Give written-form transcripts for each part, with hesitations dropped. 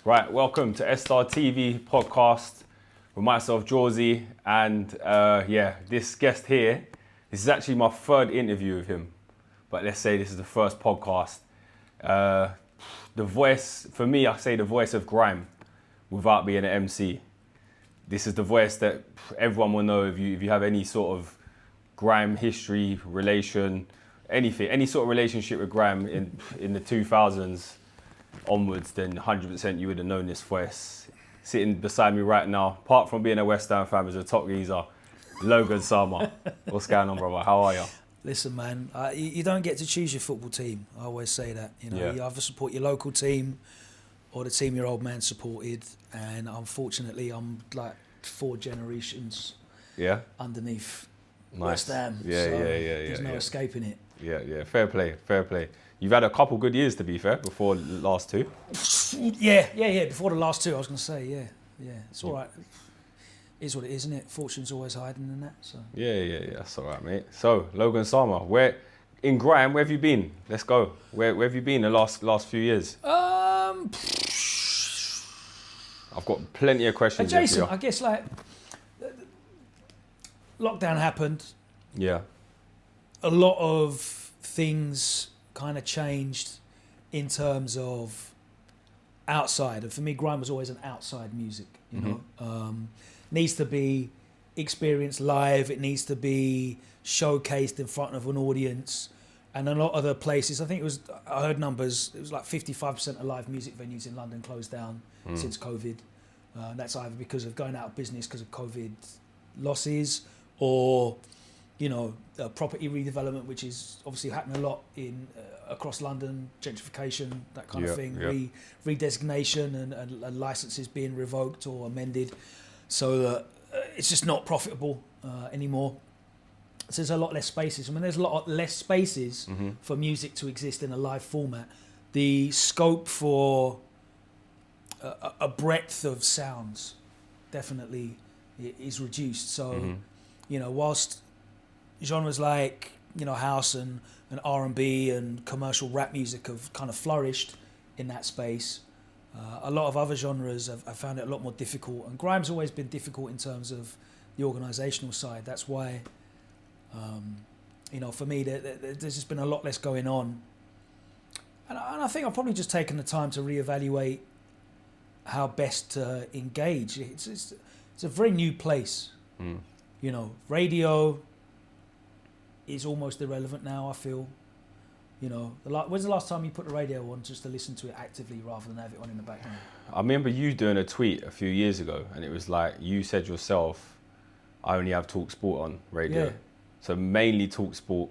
Right, welcome to S-StarTV podcast with myself, Jawsy, and this guest here, this is actually my third interview with him, but let's say this is the first podcast. The voice, for me, I say the voice of Grime without being an MC. This is the voice that everyone will know if you have any sort of Grime history, relation, anything, any sort of relationship with Grime in the 2000s onwards, then 100% you would have known this voice. Sitting beside me right now, apart from being a West Ham fan, is a top geezer, Logan Sama. What's going on, brother? How are you? Listen, man, you don't get to choose your football team. I always say that. You either support your local team or the team your old man supported. And unfortunately, I'm like 4 generations underneath West Ham. There's no escaping it. Yeah. Fair play. You've had a couple good years, to be fair, before the last 2. Yeah. Before the last 2, I was going to say, yeah. It's all right. It is what it is, isn't it? Fortune's always hiding in that. So. Yeah. That's all right, mate. So, Logan Sama, in Grime, where have you been? Let's go. Where have you been the last few years? I've got plenty of questions. Jason, I guess like lockdown happened. Yeah. A lot of things kind of changed in terms of outside. And for me, Grime was always an outside music, you know. Needs to be experienced live. It needs to be showcased in front of an audience. And a lot of the places, I heard numbers, it was like 55% of live music venues in London closed down since COVID. That's either because of going out of business because of COVID losses or, property redevelopment, which is obviously happening a lot in across London, gentrification, that kind of thing, redesignation and licenses being revoked or amended, so that it's just not profitable anymore. So there's a lot less spaces. I mean, there's a lot less spaces for music to exist in a live format. The scope for a breadth of sounds definitely is reduced. So, whilst genres like house and R&B and commercial rap music have kind of flourished in that space, a lot of other genres have found it a lot more difficult. And Grime's always been difficult in terms of the organisational side. That's why, for me, there's just been a lot less going on. And I think I've probably just taken the time to reevaluate how best to engage. It's a very new place. Radio is almost irrelevant now, I feel. When's the last time you put the radio on just to listen to it actively rather than have it on in the background? I remember you doing a tweet a few years ago, and it was like, you said yourself, I only have Talk Sport on radio. Yeah. So mainly Talk Sport.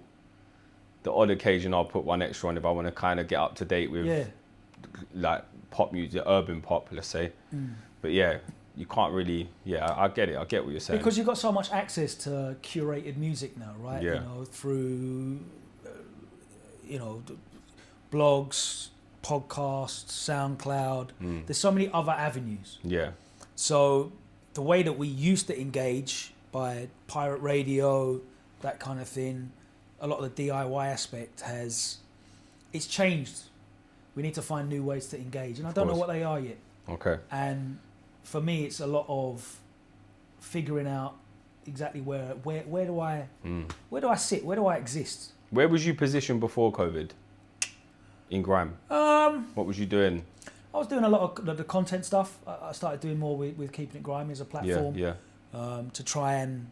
The odd occasion I'll put one extra on if I want to kind of get up to date with like pop music, urban pop, let's say. But you can't really, I get it. I get what you're saying. Because you've got so much access to curated music now, right? Yeah. Through, blogs, podcasts, SoundCloud. There's so many other avenues. Yeah. So the way that we used to engage by pirate radio, that kind of thing, a lot of the DIY aspect it's changed. We need to find new ways to engage. And I don't know what they are yet. Okay. And for me, it's a lot of figuring out exactly where do I sit? Where do I exist? Where was you positioned before COVID in Grime? What was you doing? I was doing a lot of the content stuff. I started doing more with Keeping It Grime as a platform to try and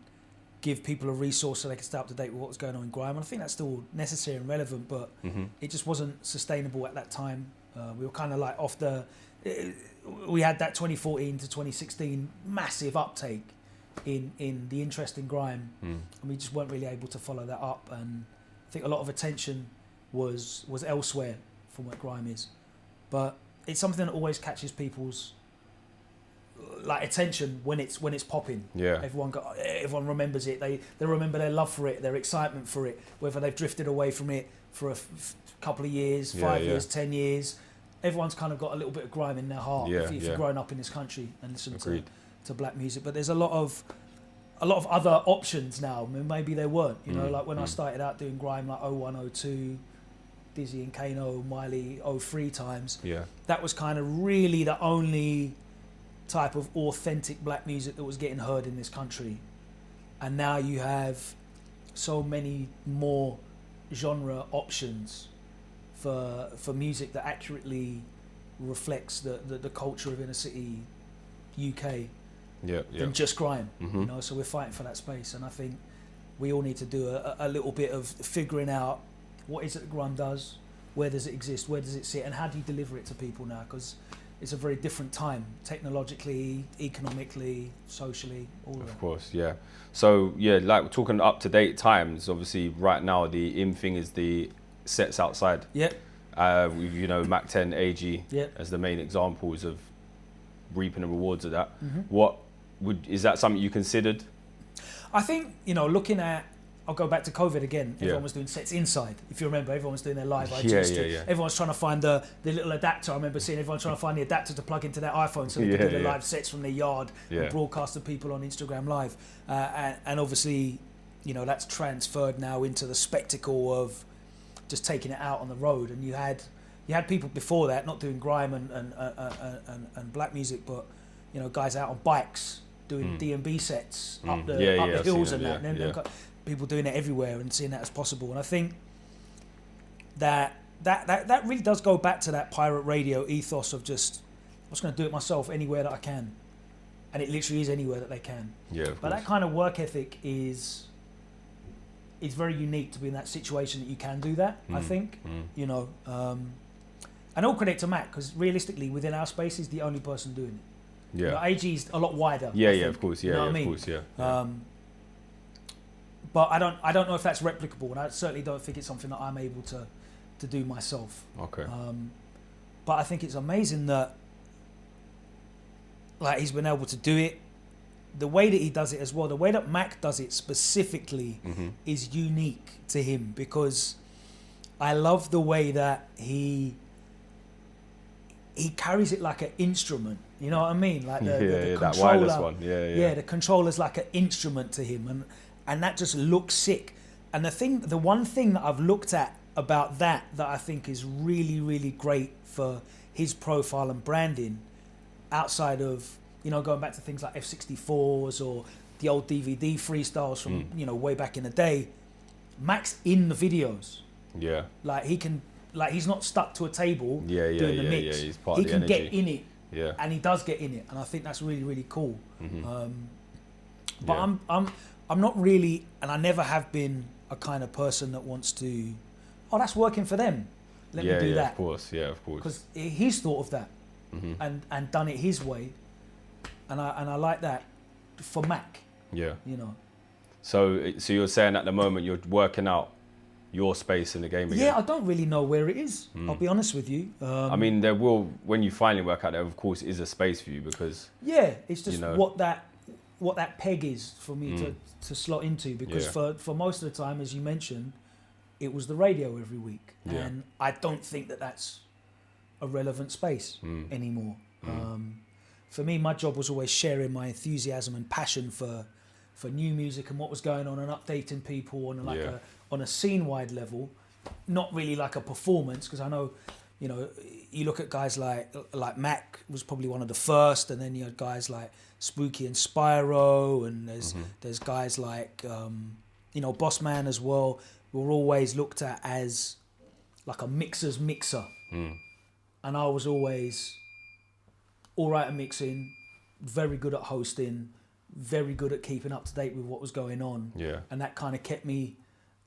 give people a resource so they can stay up to date with what's going on in Grime. And I think that's still necessary and relevant, but it just wasn't sustainable at that time. We were kind of like we had that 2014 to 2016 massive uptake in the interest in Grime, and we just weren't really able to follow that up. And I think a lot of attention was elsewhere from what Grime is, but it's something that always catches people's attention when it's popping. Yeah. Everyone remembers it. They remember their love for it, their excitement for it, whether they've drifted away from it for a couple of years, 5 years, 10 years. Everyone's kind of got a little bit of Grime in their heart if you've grown up in this country and listened to black music. But there's a lot of other options now. I mean, maybe there weren't. Like when I started out doing Grime, like 01, 02, Dizzy and Kano, Miley 03 times. Yeah. That was kind of really the only type of authentic black music that was getting heard in this country. And now you have so many more genre options for music that accurately reflects the culture of inner city UK than just grime. Mm-hmm. You know, so we're fighting for that space, and I think we all need to do a little bit of figuring out what is it that grime does, where does it exist, where does it sit, and how do you deliver it to people now, because it's a very different time, technologically, economically, socially, all of that. Of course, yeah. So, yeah, like we're talking up-to-date times, obviously right now the in thing is the sets outside. Yeah. You know, Mac 10, AG Yeah. as the main examples of reaping the rewards of that. Mm-hmm. Is that something you considered? I think, you know, looking at, I'll go back to COVID again. Everyone Yeah. was doing sets inside. If you remember, everyone was doing their live IG Yeah, stream. yeah, yeah. Everyone's trying to find the little adapter. I remember seeing everyone trying to find the adapter to plug into their iPhone so they could do the live sets from their yard and broadcast to people on Instagram Live. And obviously, you know, that's transferred now into the spectacle of just taking it out on the road. And you had people before that not doing grime and black music, but, you know, guys out on bikes doing D&B sets up the hills and that. And then got people doing it everywhere and seeing that as possible. And I think that really does go back to that pirate radio ethos of just, I'm just going to do it myself anywhere that I can. And it literally is anywhere that they can. Yeah. But that kind of work ethic is very unique to be in that situation that you can do that, I think. You know, and all credit to Mac, because realistically, within our space, he's the only person doing it. Yeah. You know, AG's a lot wider. Yeah, I yeah, think, of course. Yeah, you know yeah, what I mean? of course, yeah. But I don't know if that's replicable, and I certainly don't think it's something that I'm able to do myself. Okay. But I think it's amazing that, like, he's been able to do it. The way that he does it as well, the way that Mac does it specifically is unique to him, because I love the way that he carries it like an instrument. You know what I mean? Like the that controller, wireless one. Yeah. the controller's like an instrument to him, and that just looks sick. And the one thing that I've looked at about that I think is really, really great for his profile and branding, outside of, you know, going back to things like F64s or the old DVD freestyles from, you know, way back in the day, Mac's in the videos. Yeah. Like he's not stuck to a table doing the mix. Yeah, he's part he of the can energy. get in it. Yeah. And he does get in it, and I think that's really, really cool. But I'm not really, and I never have been a kind of person that wants to, oh, that's working for them, let me do that. Of course, yeah, of course. Because he's thought of that and done it his way, and I like that for Mac. Yeah. You know. So you're saying at the moment you're working out your space in the game again? Yeah, I don't really know where it is. I'll be honest with you. I mean, there will, when you finally work out, there of course is a space for you, because it's just, you know, what that peg is for me to slot into, because for most of the time, as you mentioned, it was the radio every week, and I don't think that that's a relevant space anymore. For me, my job was always sharing my enthusiasm and passion for new music and what was going on, and updating people on on a scene-wide level, not really like a performance, because I know, you know, you look at guys like Mac was probably one of the first, and then you had guys like Spooky and Spyro, and there's guys like you know, Bossman as well, who were always looked at as like a mixer's mixer, and I was always all right at mixing, very good at hosting, very good at keeping up to date with what was going on, and that kind of kept me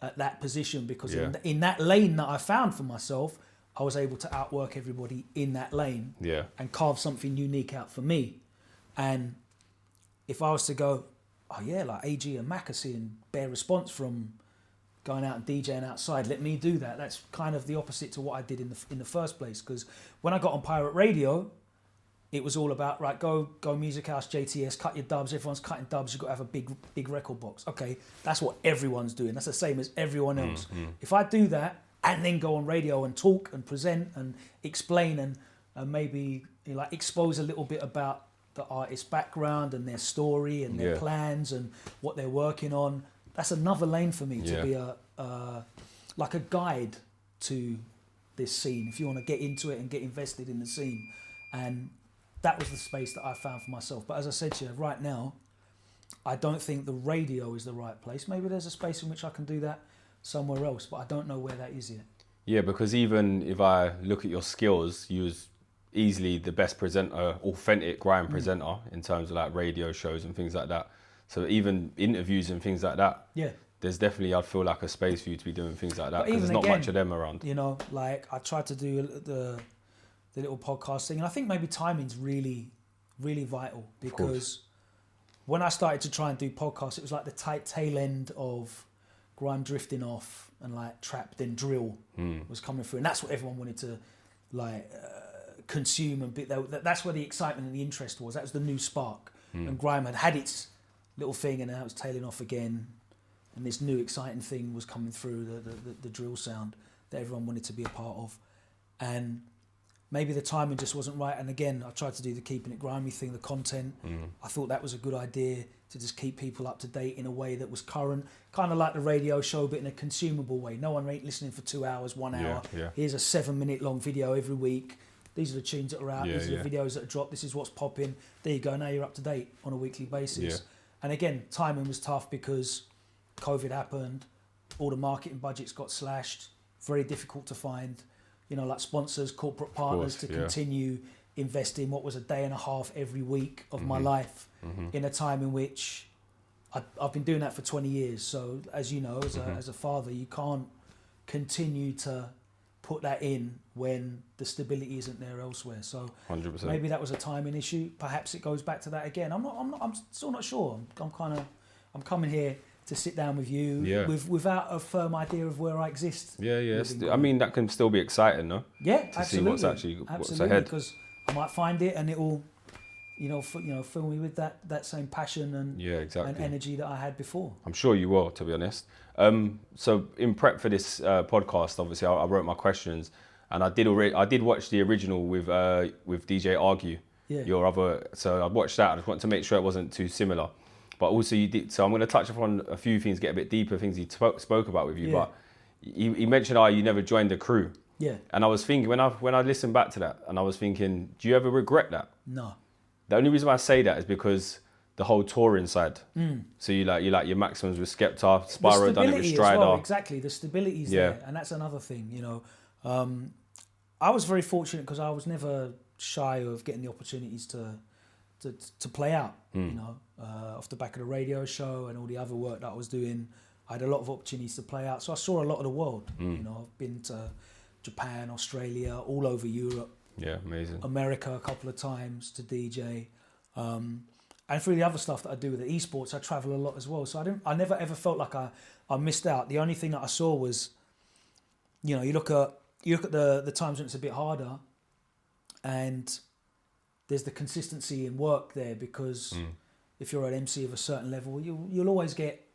at that position, because in that lane that I found for myself, I was able to outwork everybody in that lane and carve something unique out for me. And if I was to go, oh yeah, like AG and Mac are seeing bare response from going out and DJing outside, let me do that. That's kind of the opposite to what I did in the first place, because when I got on pirate radio, it was all about, right, go Music House, JTS, cut your dubs. Everyone's cutting dubs. You've got to have a big record box. Okay, that's what everyone's doing. That's the same as everyone else. If I do that and then go on radio and talk and present and explain and maybe, you know, like, expose a little bit about the artist's background and their story and their plans and what they're working on, that's another lane for me to be like a guide to this scene, if you want to get into it and get invested in the scene. And that was the space that I found for myself. But as I said to you, right now, I don't think the radio is the right place. Maybe there's a space in which I can do that somewhere else, but I don't know where that is yet. Yeah, because even if I look at your skills, you was easily the best presenter, authentic grime presenter in terms of like radio shows and things like that. So even interviews and things like that. Yeah. There's definitely, I'd feel like a space for you to be doing things like that, But because there's even not again, much of them around. You know, like I tried to do the little podcast thing, and I think maybe timing's really, really vital, because when I started to try and do podcasts, it was like the tail end of grime drifting off, and like trap, then drill was coming through, and that's what everyone wanted to like consume and be. That's where the excitement and the interest was. That was the new spark, and grime had its little thing, and now it's tailing off again. And this new exciting thing was coming through, the drill sound that everyone wanted to be a part of. And maybe the timing just wasn't right. And again, I tried to do the keeping it grimy thing, the content. I thought that was a good idea, to just keep people up to date in a way that was current, kind of like the radio show, but in a consumable way. No one ain't listening for 2 hours, 1 hour. Yeah. Here's a 7-minute long video every week. These are the tunes that are out. These are the videos that are dropped. This is what's popping. There you go. Now you're up to date on a weekly basis. And again, timing was tough because COVID happened, all the marketing budgets got slashed, very difficult to find, you know, like sponsors, corporate partners to continue investing what was a day and a half every week of my life in a time in which I've been doing that for 20 years. So as you know, as a father, you can't continue to put that in when the stability isn't there elsewhere. So 100%. Maybe that was a timing issue. Perhaps it goes back to that again. I'm still not sure. I'm coming here to sit down with you without a firm idea of where I exist. I mean, that can still be exciting, no? Yeah, to absolutely. see what's ahead. Because I might find it and it will, fill me with that same passion and and energy that I had before. I'm sure you will, to be honest. So in prep for this podcast, obviously, I wrote my questions, and I did watch the original with DJ Argue. Your other, so I watched that. I just wanted to make sure it wasn't too similar. But also you did, so I'm going to touch upon a few things, get a bit deeper, things he spoke about with you. But he mentioned, you never joined the crew. Yeah. And I was thinking, when I listened back to that, and I was thinking, do you ever regret that? No. The only reason why I say that is because the whole touring side. So you like your Maximums with Skepta, Spyro done it with Strider. Well, exactly, the stability's there, and that's another thing. I was very fortunate because I was never shy of getting the opportunities to play out. Off the back of the radio show and all the other work that I was doing, I had a lot of opportunities to play out. So I saw a lot of the world. I've been to Japan, Australia, all over Europe. Yeah, amazing. America a couple of times to DJ. And through the other stuff that I do with the esports, I travel a lot as well. So I never ever felt like I missed out. The only thing that I saw was, you look at the times when it's a bit harder, and there's the consistency in work there, because if you're an MC of a certain level, you'll always get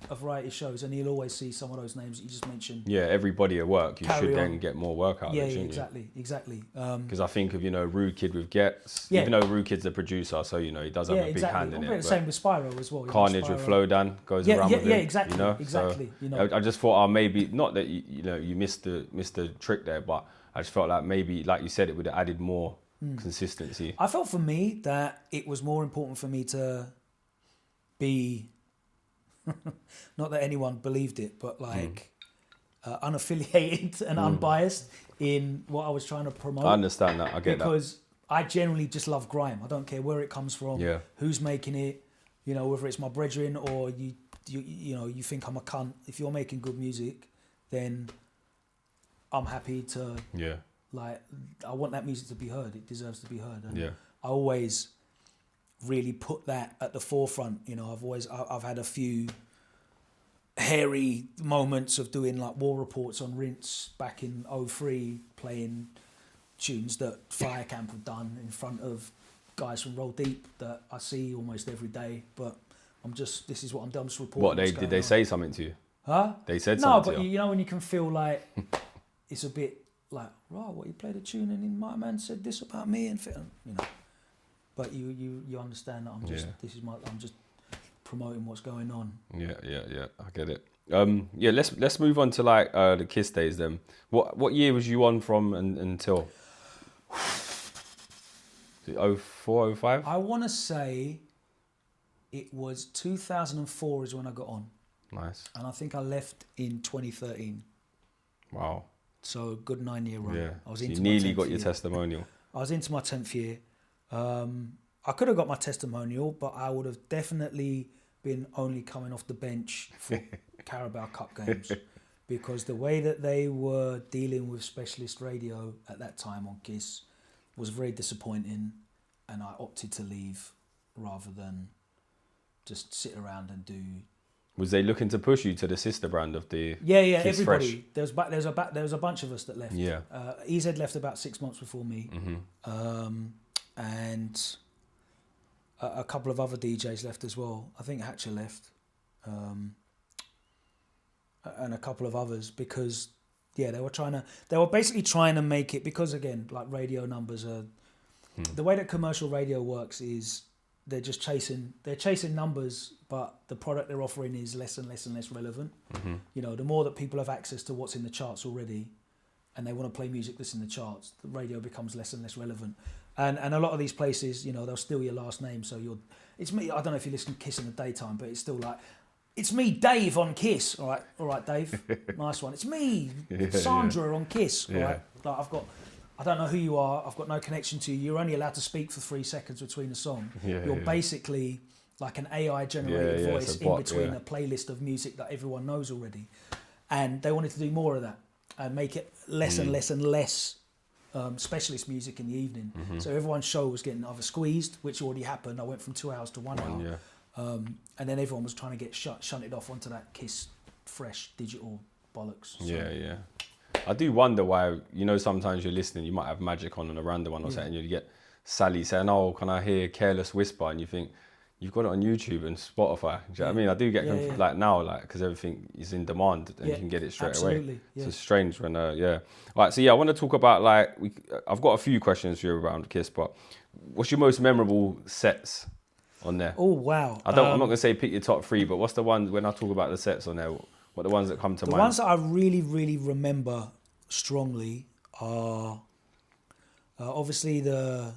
a variety of shows, and you'll always see some of those names that you just mentioned. Yeah, everybody at work, you should then get more work out of it, shouldn't you? Exactly. Because I think of, Rude Kid with Gets, even though Rude Kid's the producer, so, he does have a big hand in it. The same with Spyro as well. Carnage with Flowdan goes around with him. Exactly. So, I just thought, maybe, not that, you missed the trick there, but I just felt like maybe, like you said, it would have added more consistency. I felt for me that it was more important for me to be, not that anyone believed it, but unaffiliated and unbiased in what I was trying to promote. I understand that. I get that. Because I generally just love grime. I don't care where it comes from, who's making it, whether it's my brethren or you think I'm a cunt. If you're making good music, then I'm happy to. Yeah. I want that music to be heard. It deserves to be heard. And I always really put that at the forefront. I've had a few hairy moments of doing like war reports on Rinse back in 2003, playing tunes that Fire Camp have done in front of guys from Roll Deep that I see almost every day. But this is what I'm just reporting. What, did they say something to you? Huh? They said something to you? No, but when you can feel like it's a bit like, right, what, you played a tune and my man said this about me and but you understand that I'm just promoting what's going on. Yeah, I get it. Yeah, let's move on to like the Kiss days then. What year was you on from until? Is it 04, 05? I want to say it was 2004 is when I got on. Nice. And I think I left in 2013. Wow. So a good 9-year run. Yeah. I was So you into nearly my 10th got your year. testimonial. I was into my 10th year. I could have got my testimonial, but I would have definitely been only coming off the bench for Carabao Cup games, because the way that they were dealing with specialist radio at that time on Kiss was very disappointing, and I opted to leave rather than just sit around and do. Was they looking to push you to the sister brand of the Yeah, Kiss everybody. Fresh? There was a bunch of us that left. Yeah. EZ left about 6 months before me, and a couple of other DJs left as well. I think Hatcher left, and a couple of others, because they were basically trying to make it, because again, like radio numbers are the way that commercial radio works is they're chasing numbers, but the product they're offering is less and less and less relevant. You know, the more that people have access to what's in the charts already, and they want to play music that's in the charts, the radio becomes less and less relevant. And a lot of these places, you know, they'll steal your last name. So it's me. I don't know if you listen to Kiss in the daytime, but it's still like, it's me, Dave, on Kiss. All right, Dave. Nice one. It's me, Sandra, on Kiss. All right. Like I don't know who you are. I've got no connection to you. You're only allowed to speak for 3 seconds between a song. You're basically like an AI generated voice in between a playlist of music that everyone knows already. And they wanted to do more of that and make it less and less and less specialist music in the evening. So everyone's show was getting either squeezed, which already happened. I went from 2 hours to 1 hour. And then everyone was trying to get shunted off onto that Kiss Fresh digital bollocks. So. Yeah. I do wonder why, you know, sometimes you're listening, you might have Magic on a random one or something, and you get Sally saying, "Oh, can I hear Careless Whisper?" And you think, you've got it on YouTube and Spotify. Do you know what I mean? I do get like now, like, because everything is in demand and you can get it straight away. So it's strange when, All right, so I want to talk about, like, I've got a few questions for you around Kiss, but what's your most memorable sets on there? Oh, wow. I'm not going to say pick your top 3, but what's the ones, when I talk about the sets on there, what are the ones that come to mind? The ones that I really, really remember strongly are obviously the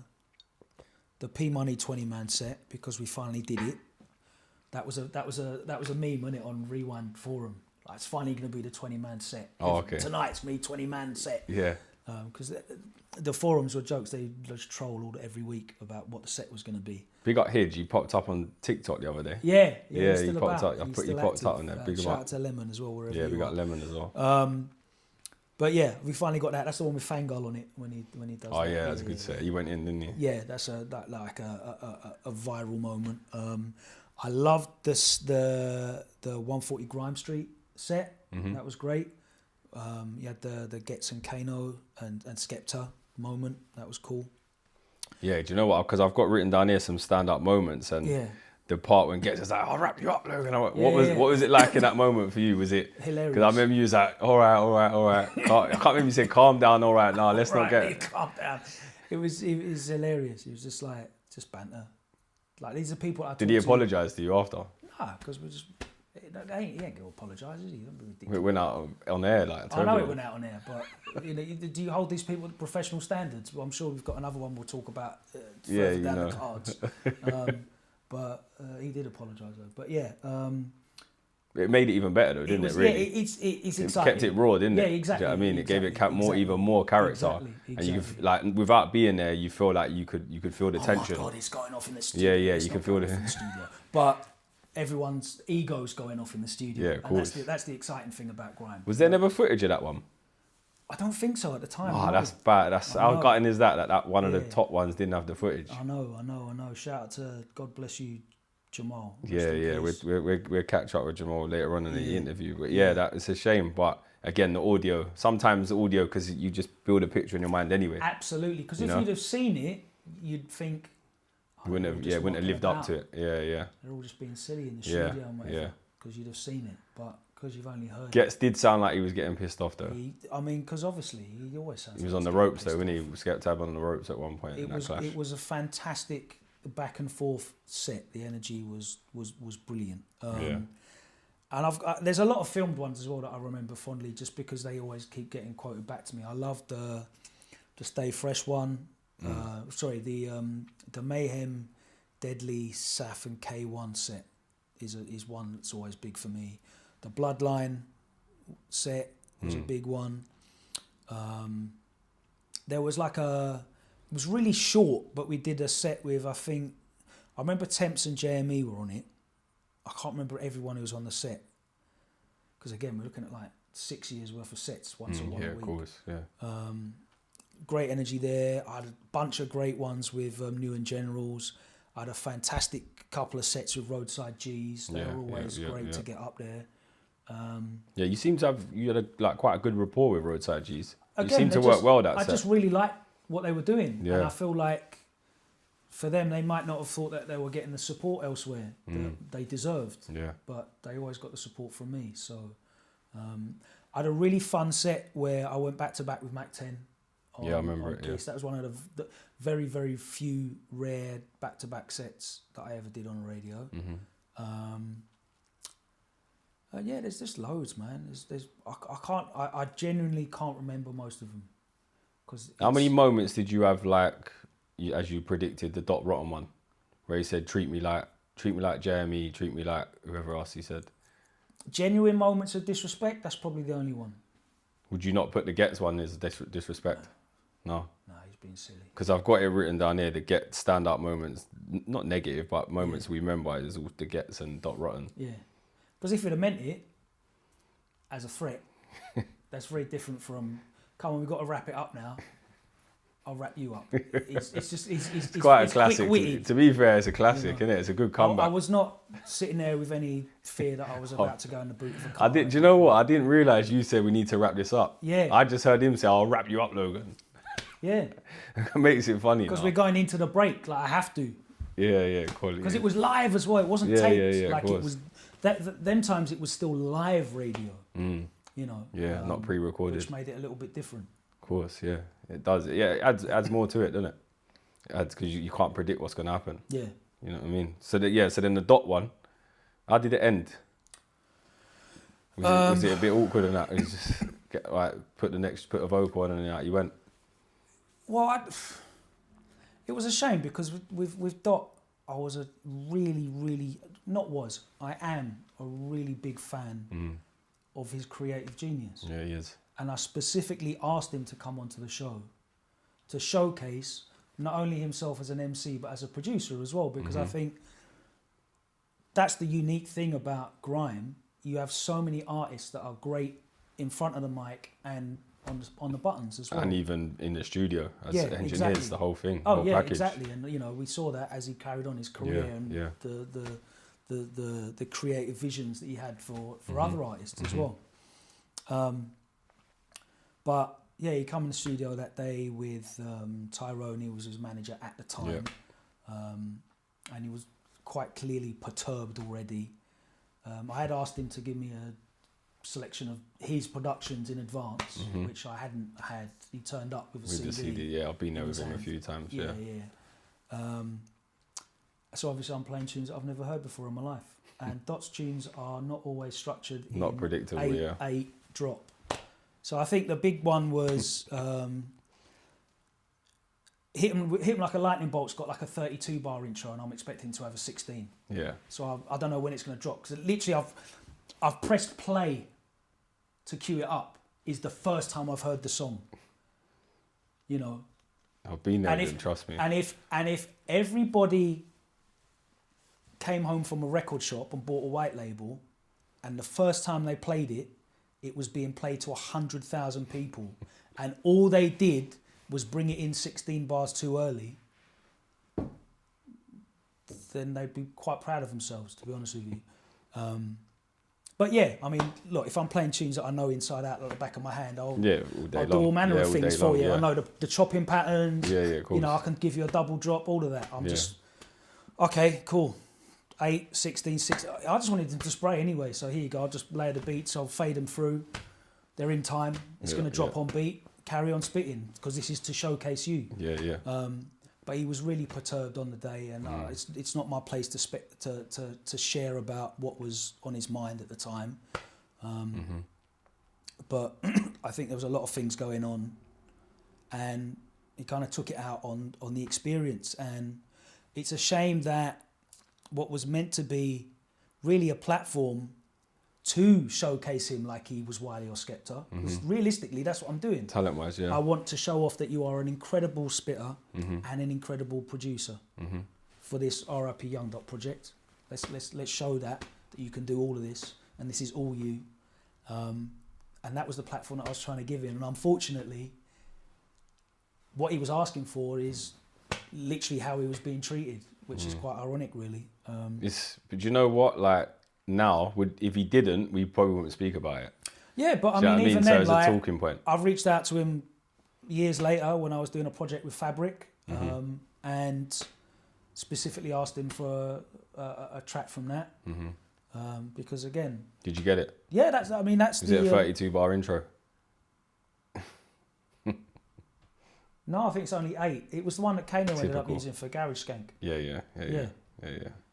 P Money 20-man set, because we finally did it. That was a meme, wasn't it, on Rewind Forum? Like, it's finally going to be the 20-man set. Oh, okay. Tonight's me 20-man set. Yeah. Because the forums were jokes. They just troll every week about what the set was going to be. Big up Hidge, you popped up on TikTok the other day. Yeah, he popped up. You popped up on there. Big shout out to Lemon as well. Wherever we got Lemon as well. But yeah, we finally got that. That's the one with Fangirl on it when he does. Oh yeah, that's a good set. He went in, didn't he? Yeah, that's a viral moment. I loved the 140 Grime Street set. That was great. You had the Getz and Kano and Skepta moment. That was cool. Yeah, do you know what? Because I've got written down here some stand-up moments, and the part when Getz is like, "I'll wrap you up, Logan." What was it like in that moment for you? Was it hilarious? Because I remember you was like, "All right." I can't remember you said, "Calm down, all right." No, let's not get. Calm down. It was hilarious. It was just banter. Like, these are people. Did he apologise to you after? Nah, because we're just. He ain't going to apologise, is he? It went out on air, like. I know it went out on air, but you know, do you hold these people to professional standards? Well, I'm sure we've got another one we'll talk about further down the cards. But he did apologise though. But yeah. It made it even better though, didn't it? Really, it's exciting. Kept it raw, didn't it? Yeah, exactly. Do you know what I mean? It gave it even more character, and you could, like, without being there, you feel like you could feel the tension. Oh my God, it's going off in the studio. Yeah, you can feel the studio, but everyone's ego's going off in the studio. Yeah, of course. And that's the exciting thing about Grime. Was there never footage of that one? I don't think so at the time. Oh, that's bad. How gutting is that one of the top ones didn't have the footage? I know. Shout out to God bless you, Jamal. Yeah. We'll catch up with Jamal later on in the interview. But that it's a shame. But again, the audio. Sometimes the audio, because you just build a picture in your mind anyway. Absolutely. Because if you'd have seen it, you'd think. Wouldn't have lived up to it. Yeah. They're all just being silly in the studio and whatever. Because you'd have seen it, but because you've only heard. Getz did sound like he was getting pissed off though. Because obviously he always sounds. He was on the ropes though, wasn't he? Skepta on the ropes at one point. It was a fantastic back and forth set. The energy was brilliant. And there's a lot of filmed ones as well that I remember fondly, just because they always keep getting quoted back to me. I love the Stay Fresh one. The Mayhem, Deadly, Saf and K1 set is one that's always big for me. The Bloodline set was a big one. There was it was really short, but we did a set with, I remember Temps and JME were on it. I can't remember everyone who was on the set. Because again, we're looking at like 6 years worth of sets, once a week. Yeah, of course, yeah. Great energy there. I had a bunch of great ones with New and Generals. I had a fantastic couple of sets with Roadside G's. They were always great to get up there. You seem to have quite a good rapport with Roadside G's. Again, you seem to work well that I set. just really liked what they were doing. Yeah. And I feel like for them, they might not have thought that they were getting the support elsewhere that they deserved. Yeah. But they always got the support from me. So I had a really fun set where I went back to back with Mac 10. I remember it. Kiss. That was one of the very, very few rare back-to-back sets that I ever did on the radio. There's just loads, man. I genuinely can't remember most of them. How many moments did you have, as you predicted, the Dot Rotten one, where he said, treat me like Jeremy, treat me like whoever else he said? Genuine moments of disrespect, that's probably the only one. Would you not put the Gets one as disrespect? No, he's being silly. Because I've got it written down here, the Get stand-up moments, not negative, but moments we remember is all the Gets and Dot Rotten. Yeah. Because if he'd have meant it as a threat, that's very different from, come on, we've got to wrap it up now. I'll wrap you up. It's quite a classic. To be fair, it's a classic, isn't it? It's a good comeback. I was not sitting there with any fear that I was about to go in the boot of a car. Do you know what? I didn't realise you said we need to wrap this up. Yeah. I just heard him say, I'll wrap you up, Logan. Yeah. It makes it funny because we're going into the break, I have to. Yeah, quality. Because it was live as well. It wasn't taped. Yeah, it was them times it was still live radio. Yeah, not pre-recorded. Which made it a little bit different. Of course, yeah. It does. Yeah, it adds more to it, doesn't it? It adds because you can't predict what's going to happen. Yeah. You know what I mean? So then the Dot one, how did it end? Was it a bit awkward and that? You just put a vocal on and then out you went? Well, it was a shame because with Dot, I was a really, really, I am a really big fan of his creative genius. Yeah, he is. And I specifically asked him to come onto the show to showcase not only himself as an MC, but as a producer as well, because I think that's the unique thing about Grime. You have so many artists that are great in front of the mic and on the buttons as well. And even in the studio as engineers, exactly. The whole thing. Oh, whole yeah, package. exactly. And, we saw that as he carried on his career the creative visions that he had for other artists as well. But yeah, he came in the studio that day with Tyrone. He was his manager at the time, and he was quite clearly perturbed already. I had asked him to give me a selection of his productions in advance, which I hadn't had. He turned up with a CD. With the CD, yeah, I've been there with him a few times. Yeah. So obviously I'm playing tunes that I've never heard before in my life, and Dot's tunes are not always structured. Not predictable. 8 drop. So I think the big one was hit him like a lightning bolt's got like a 32 bar intro, and I'm expecting to have a 16. Yeah. So I don't know when it's going to drop, because literally I've pressed play to cue it up. Is the first time I've heard the song. I've been there, and trust me. And if everybody came home from a record shop and bought a white label, and the first time they played it, it was being played to 100,000 people, and all they did was bring it in 16 bars too early, then they'd be quite proud of themselves, to be honest with you. But yeah, I mean, look, if I'm playing tunes that I know inside out at the back of my hand, I'll do all manner of things for you. Yeah. I know the chopping patterns. Yeah, of course. I can give you a double drop, all of that. I'm just, okay, cool. 8, 16, 6. I just wanted them to spray anyway, so here you go. I'll just layer the beats, I'll fade them through. They're in time. It's going to drop on beat. Carry on spitting, because this is to showcase you. Yeah. but he was really perturbed on the day, and it's not my place to share about what was on his mind at the time. But I think there was a lot of things going on, and he kind of took it out on the experience. And it's a shame that what was meant to be really a platform to showcase him like he was Wiley or Skepta, because realistically that's what I'm doing. Talent-wise, yeah. I want to show off that you are an incredible spitter and an incredible producer for this RIP Young Dot project. Let's show that you can do all of this, and this is all you. And that was the platform that I was trying to give him. And unfortunately, what he was asking for is literally how he was being treated, which is quite ironic, really. But you know what? Like now, if he didn't, we probably wouldn't speak about it. Yeah, but Do you know I mean, what I mean? even So then, it's like, a talking point. I've reached out to him years later when I was doing a project with Fabric, and specifically asked him for a track from that. Because again, Did you get it? yeah, that's Is it a 32-bar intro? No, I think it's only 8. It was the one that Kano ended up Typical. using for Garage Skank. Yeah. And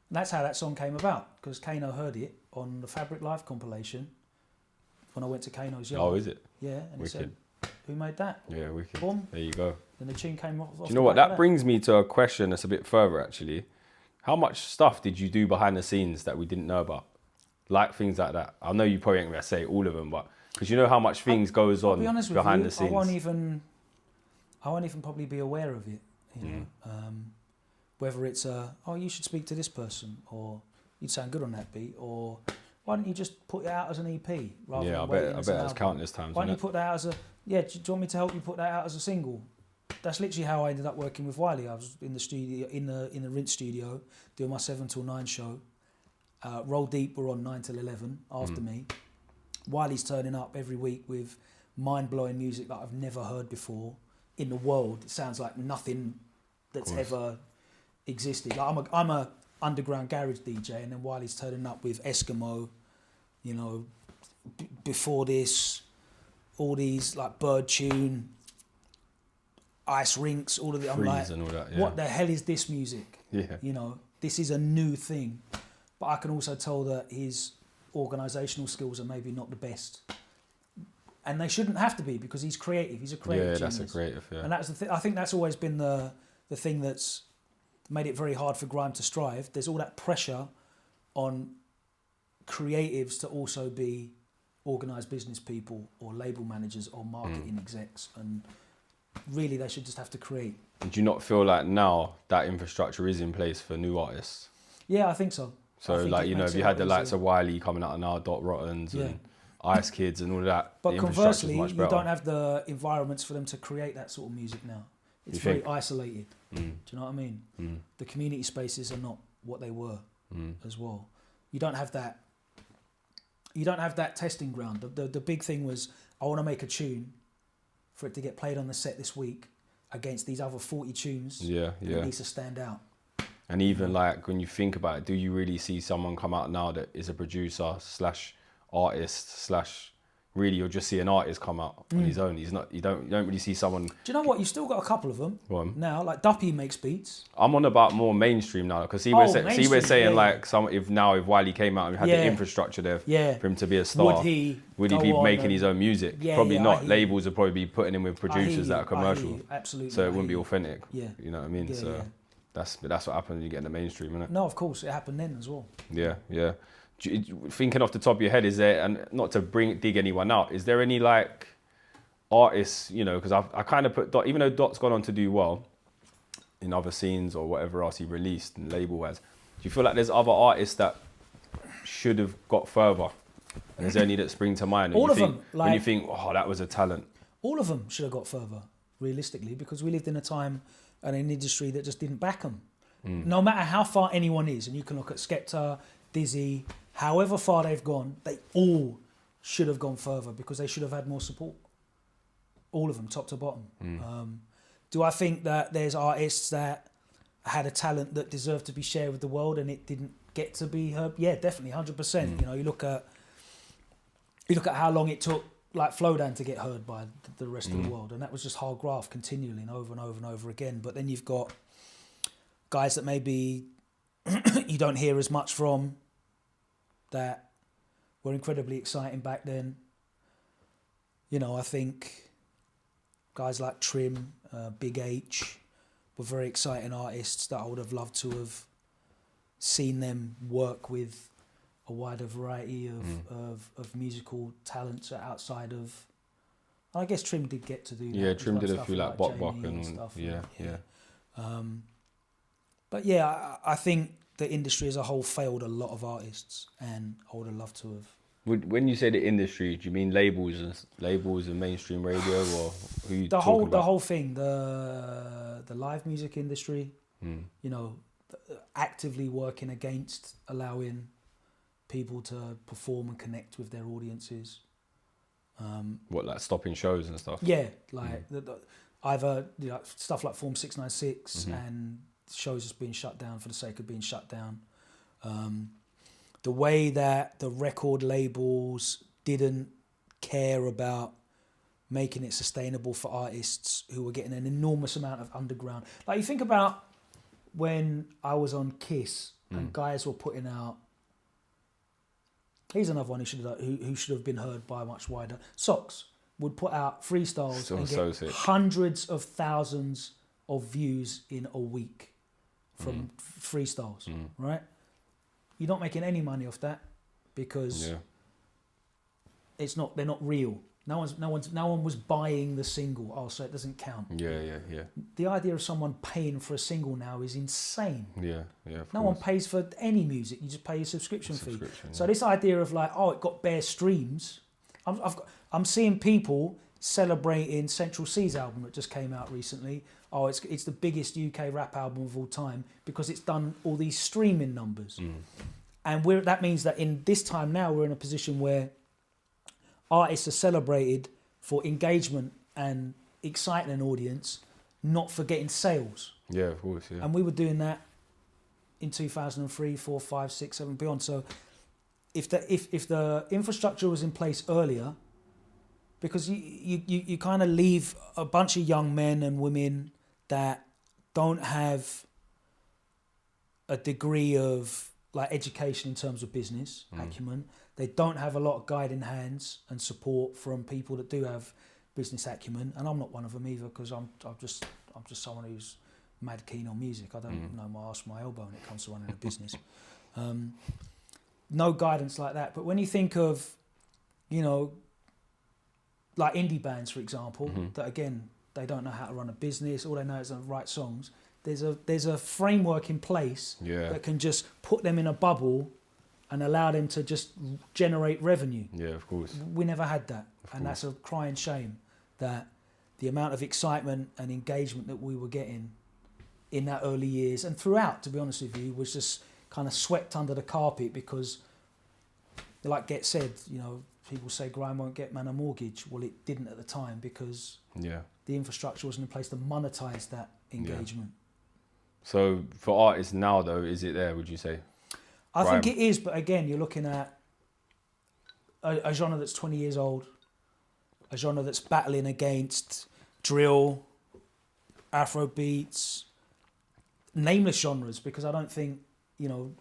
that's how that song came about, because Kano heard it on the Fabric Live compilation when I went to Kano's yard. Oh, is it? Yeah, and he Wicked. said, "Who made that?" Yeah, wicked. Boom. There you go. Then the tune came off. Do you know what? That brings me to a question that's a bit further, actually. How much stuff did you do behind the scenes that we didn't know about? Like things like that. I know you probably ain't going to say all of them, but because you know how much things goes on behind the scenes. I won't even probably be aware of it. You know, whether it's oh, you should speak to this person, or you'd sound good on that beat, or why don't you just put it out as an EP rather than I waiting bet as an that's album? countless times. Why don't you put that out as a do you want me to help you put that out as a single? That's literally how I ended up working with Wiley. I was in the studio, in the Rinse studio, doing my 7 till 9 show. Roll Deep were on 9 till 11 after me. Wiley's turning up every week with mind-blowing music that I've never heard before in the world. It sounds like nothing that's ever existed. Like I'm a underground garage DJ, and then Wiley's turning up with Eskimo, you know, before this, all these like Bird Tune, Ice Rinks, all of it. I'm like, and all that, what the hell is this music? Yeah. You know, this is a new thing. But I can also tell that his organisational skills are maybe not the best. And they shouldn't have to be, because he's creative. He's a creative genius. That's a creative, And that's I think that's always been the thing that's made it very hard for Grime to strive. There's all that pressure on creatives to also be organised business people or label managers or marketing execs. And really, they should just have to create. And do you not feel like now that infrastructure is in place for new artists? Yeah, I think so. So like, you know, if you had the likes of Wiley coming out of now, Dot Rottens and Ice Kids and all of that, but the conversely, much you better. don't have the environments for them to create that sort of music now. It's very isolated. Do you know what I mean? The community spaces are not what they were as well. You don't have that. You don't have that testing ground. The big thing was, I want to make a tune for it to get played on the set this week against these other 40 tunes. It needs to stand out. And even like when you think about it, do you really see someone come out now that is a producer / artist / really you'll just see an artist come out on his own? He's not. You don't really see someone. Do you know what? You've still got a couple of them now. Like Duppy makes beats. I'm on about more mainstream now, because we're saying like if Wiley came out and had the infrastructure there for him to be a star, would he be making his own music? Probably not. Labels would probably be putting him with producers that are commercial. Absolutely. So it wouldn't be authentic. Yeah. You know what I mean? That's what happens when you get in the mainstream, isn't it? No, of course, it happened then as well. Yeah. Thinking off the top of your head, is there, and not to dig anyone out, is there any like artists, you know, because I kind of put Dot, even though Dot's gone on to do well in other scenes or whatever else he released and label-wise, do you feel like there's other artists that should have got further? And is there any that spring to mind? All of them. When you think, oh, that was a talent. All of them should have got further, realistically, because we lived in a time and an industry that just didn't back them. No matter how far anyone is, and you can look at Skepta, Dizzy, however far they've gone, they all should have gone further, because they should have had more support. All of them, top to bottom. Do I think that there's artists that had a talent that deserved to be shared with the world and it didn't get to be heard? Yeah, definitely, 100%. You know, you look at how long it took like Flowdown to get heard by the rest of the world, and that was just hard graft continually and over and over and over again. But then you've got guys that maybe you don't hear as much from, that were incredibly exciting back then. You know, I think guys like Trim, Big H, were very exciting artists that I would have loved to have seen them work with a wider variety of musical talents outside of. I guess Trim did get to do that. Yeah, Trim did a stuff few like Bok Bok Jamie and stuff. yeah. But yeah, I think the industry as a whole failed a lot of artists, and I would have loved to have. When you say the industry, do you mean labels and mainstream radio, or who you The talking about? whole thing, the live music industry, you know, actively working against allowing people to perform and connect with their audiences. What, like stopping shows and stuff? Yeah, like either stuff like Form 696 and shows just being shut down for the sake of being shut down. The way that the record labels didn't care about making it sustainable for artists who were getting an enormous amount of underground. Like you think about when I was on Kiss and guys were putting out. Here's another one who should have been heard by much wider. Socks would put out freestyles and get hundreds of thousands of views in a week from freestyles, right? You're not making any money off that because they're not real. No one was buying the single. Oh, so it doesn't count. Yeah. The idea of someone paying for a single now is insane. Yeah. No one pays for any music. You just pay a subscription fee. So this idea of like, oh, it got bare streams. I'm seeing people celebrating Central C's album that just came out recently. Oh, it's the biggest UK rap album of all time because it's done all these streaming numbers. And that means that in this time now we're in a position where artists are celebrated for engagement and exciting an audience, not for getting sales. Yeah, of course, yeah. And we were doing that in 2003, 4, 5, 6, 7, beyond. So if the infrastructure was in place earlier, because you kind of leave a bunch of young men and women that don't have a degree of like education in terms of business acumen. They don't have a lot of guiding hands and support from people that do have business acumen, and I'm not one of them either because I'm just someone who's mad keen on music. I don't know my arse from my elbow when it comes to running a business. No guidance like that. But when you think of, you know, like indie bands, for example, that again they don't know how to run a business. All they know is to write songs. There's a framework in place that can just put them in a bubble and allow them to just generate revenue. Yeah, of course. We never had that. And that's a crying shame that the amount of excitement and engagement that we were getting in that early years and throughout, to be honest with you, was just kind of swept under the carpet because, like Get said, you know, people say Grime won't get man a mortgage. Well, it didn't at the time because the infrastructure wasn't in place to monetize that engagement. So for artists now, though, is it there, would you say? I think it is, but again, you're looking at a genre that's 20 years old, a genre that's battling against drill, Afro beats, nameless genres, because I don't think, you know,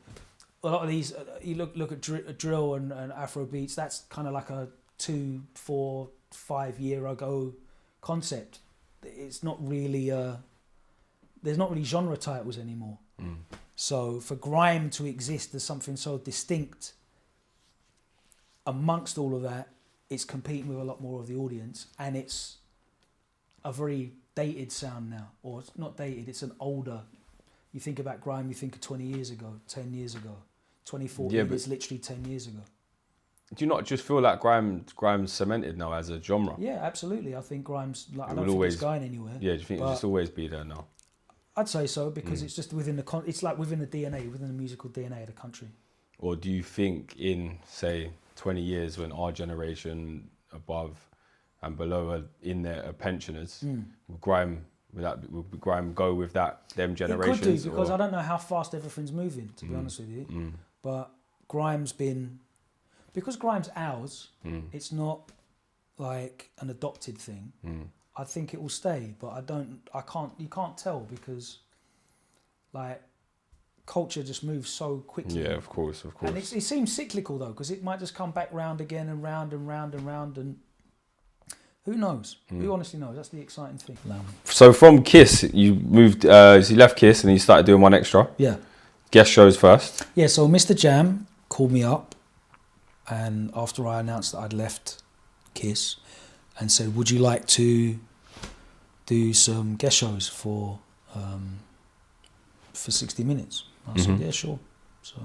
a lot of these, you look at drill and Afro beats, that's kind of like a 2, 4, 5 year ago concept. It's not really, there's not really genre titles anymore. So for grime to exist as something so distinct amongst all of that, it's competing with a lot more of the audience, and it's a very dated sound now, or it's not dated, it's an older. You think about grime, you think of 20 years ago, 10 years ago, 2014 is literally 10 years ago. Do you not just feel like grime's cemented now as a genre? Yeah, absolutely. I think grime's like, I don't think it's going anywhere. Yeah, do you think it'll just always be there now? I'd say so, because it's just within it's like within the DNA, within the musical DNA of the country. Or do you think in, say, 20 years when our generation above and below are in their pensioners, will Grime go with them generations? It could do, because I don't know how fast everything's moving, to be honest with you. But Grime's been, because Grime's ours, it's not like an adopted thing. I think it will stay, but you can't tell, because like culture just moves so quickly. Yeah, of course. And it seems cyclical though, because it might just come back round again and round and round and round, and who knows? Who honestly knows? That's the exciting thing. So from Kiss, you moved, so you left Kiss and you started doing One Extra. Yeah. Guest shows first. Yeah, so Mr. Jam called me up, and after I announced that I'd left Kiss, and said, would you like to do some guest shows for 60 minutes? I said, yeah, sure. So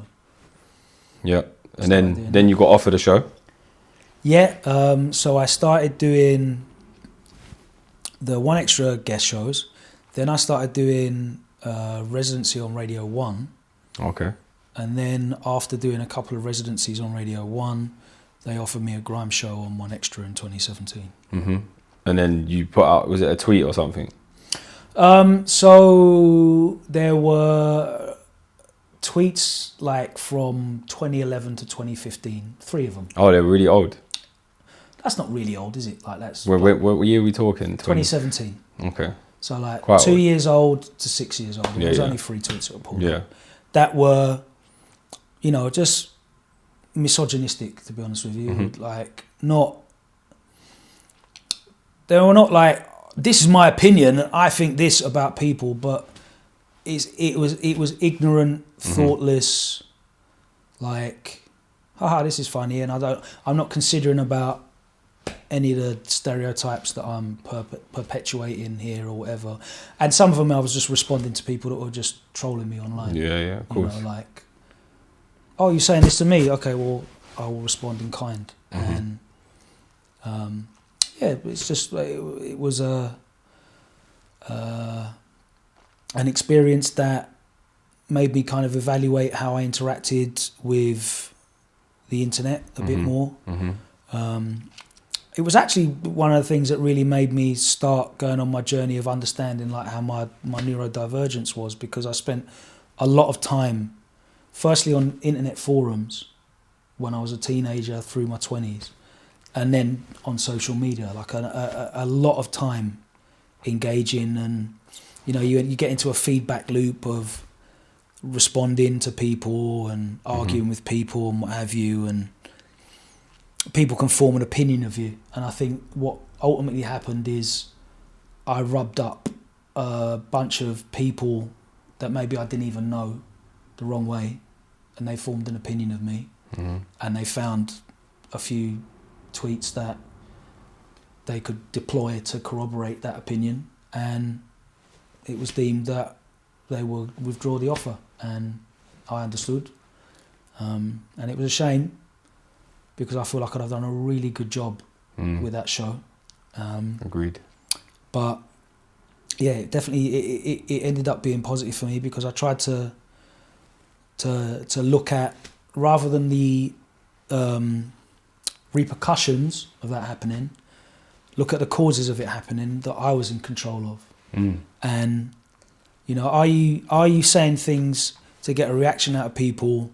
yeah, and then you got offered a show. Yeah, so I started doing the One Extra guest shows. Then I started doing residency on Radio 1. Okay. And then after doing a couple of residencies on Radio 1, they offered me a Grime show on One Extra in 2017. Mm-hmm. And then you put out, was it a tweet or something? So there were tweets like from 2011 to 2015, 3 of them. Oh, they're really old. That's not really old, is it? Like that's what year are we talking? 2017. Okay. So like Quite 2 old. years old to 6 years old. There was only 3 tweets that were pulled out that were, you know, just misogynistic, to be honest with you. Like they were not like, this is my opinion, I think this about people, but it was ignorant, thoughtless, like, haha, this is funny, and I'm not considering about any of the stereotypes that I'm perpetuating here or whatever. And some of them I was just responding to people that were just trolling me online. Yeah, of course. You know, like, oh, you're saying this to me? Okay, well, I will respond in kind. And yeah, it's just, it was an experience that made me kind of evaluate how I interacted with the internet a bit more. It was actually one of the things that really made me start going on my journey of understanding like how my neurodivergence was, because I spent a lot of time, firstly on internet forums when I was a teenager through my 20s, and then on social media, like a lot of time engaging, and you know, you get into a feedback loop of responding to people and arguing with people and what have you, and people can form an opinion of you. And I think what ultimately happened is I rubbed up a bunch of people that maybe I didn't even know the wrong way, and they formed an opinion of me, and they found a few tweets that they could deploy to corroborate that opinion, and it was deemed that they would withdraw the offer, and I understood, and it was a shame, because I feel like I'd have done a really good job with that show. Agreed. But yeah, it ended up being positive for me, because I tried to look at, rather than the repercussions of that happening, look at the causes of it happening that I was in control of. And you know, are you saying things to get a reaction out of people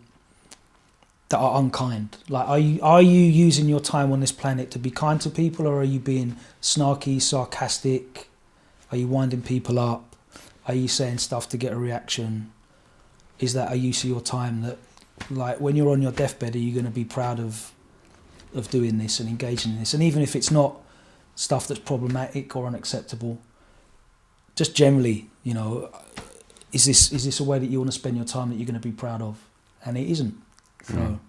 that are unkind? Like, are you using your time on this planet to be kind to people, or are you being snarky, sarcastic? Are you winding people up? Are you saying stuff to get a reaction? Is that a use of your time that, like, when you're on your deathbed, are you going to be proud of doing this and engaging in this? And even if it's not stuff that's problematic or unacceptable, just generally, you know, is this a way that you want to spend your time that you're going to be proud of? And it isn't. So,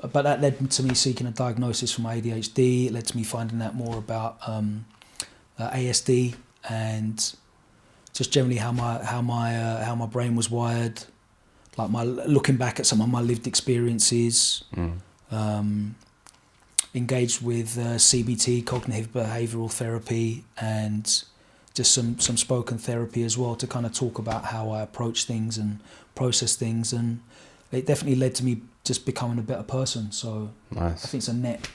but that led to me seeking a diagnosis for my ADHD. It led to me finding out more about ASD, and just generally how my brain was wired. Like, looking back at some of my lived experiences, engaged with CBT, cognitive behavioural therapy, and just some spoken therapy as well, to kind of talk about how I approach things and process things. And it definitely led to me just becoming a better person. So nice. I think it's a net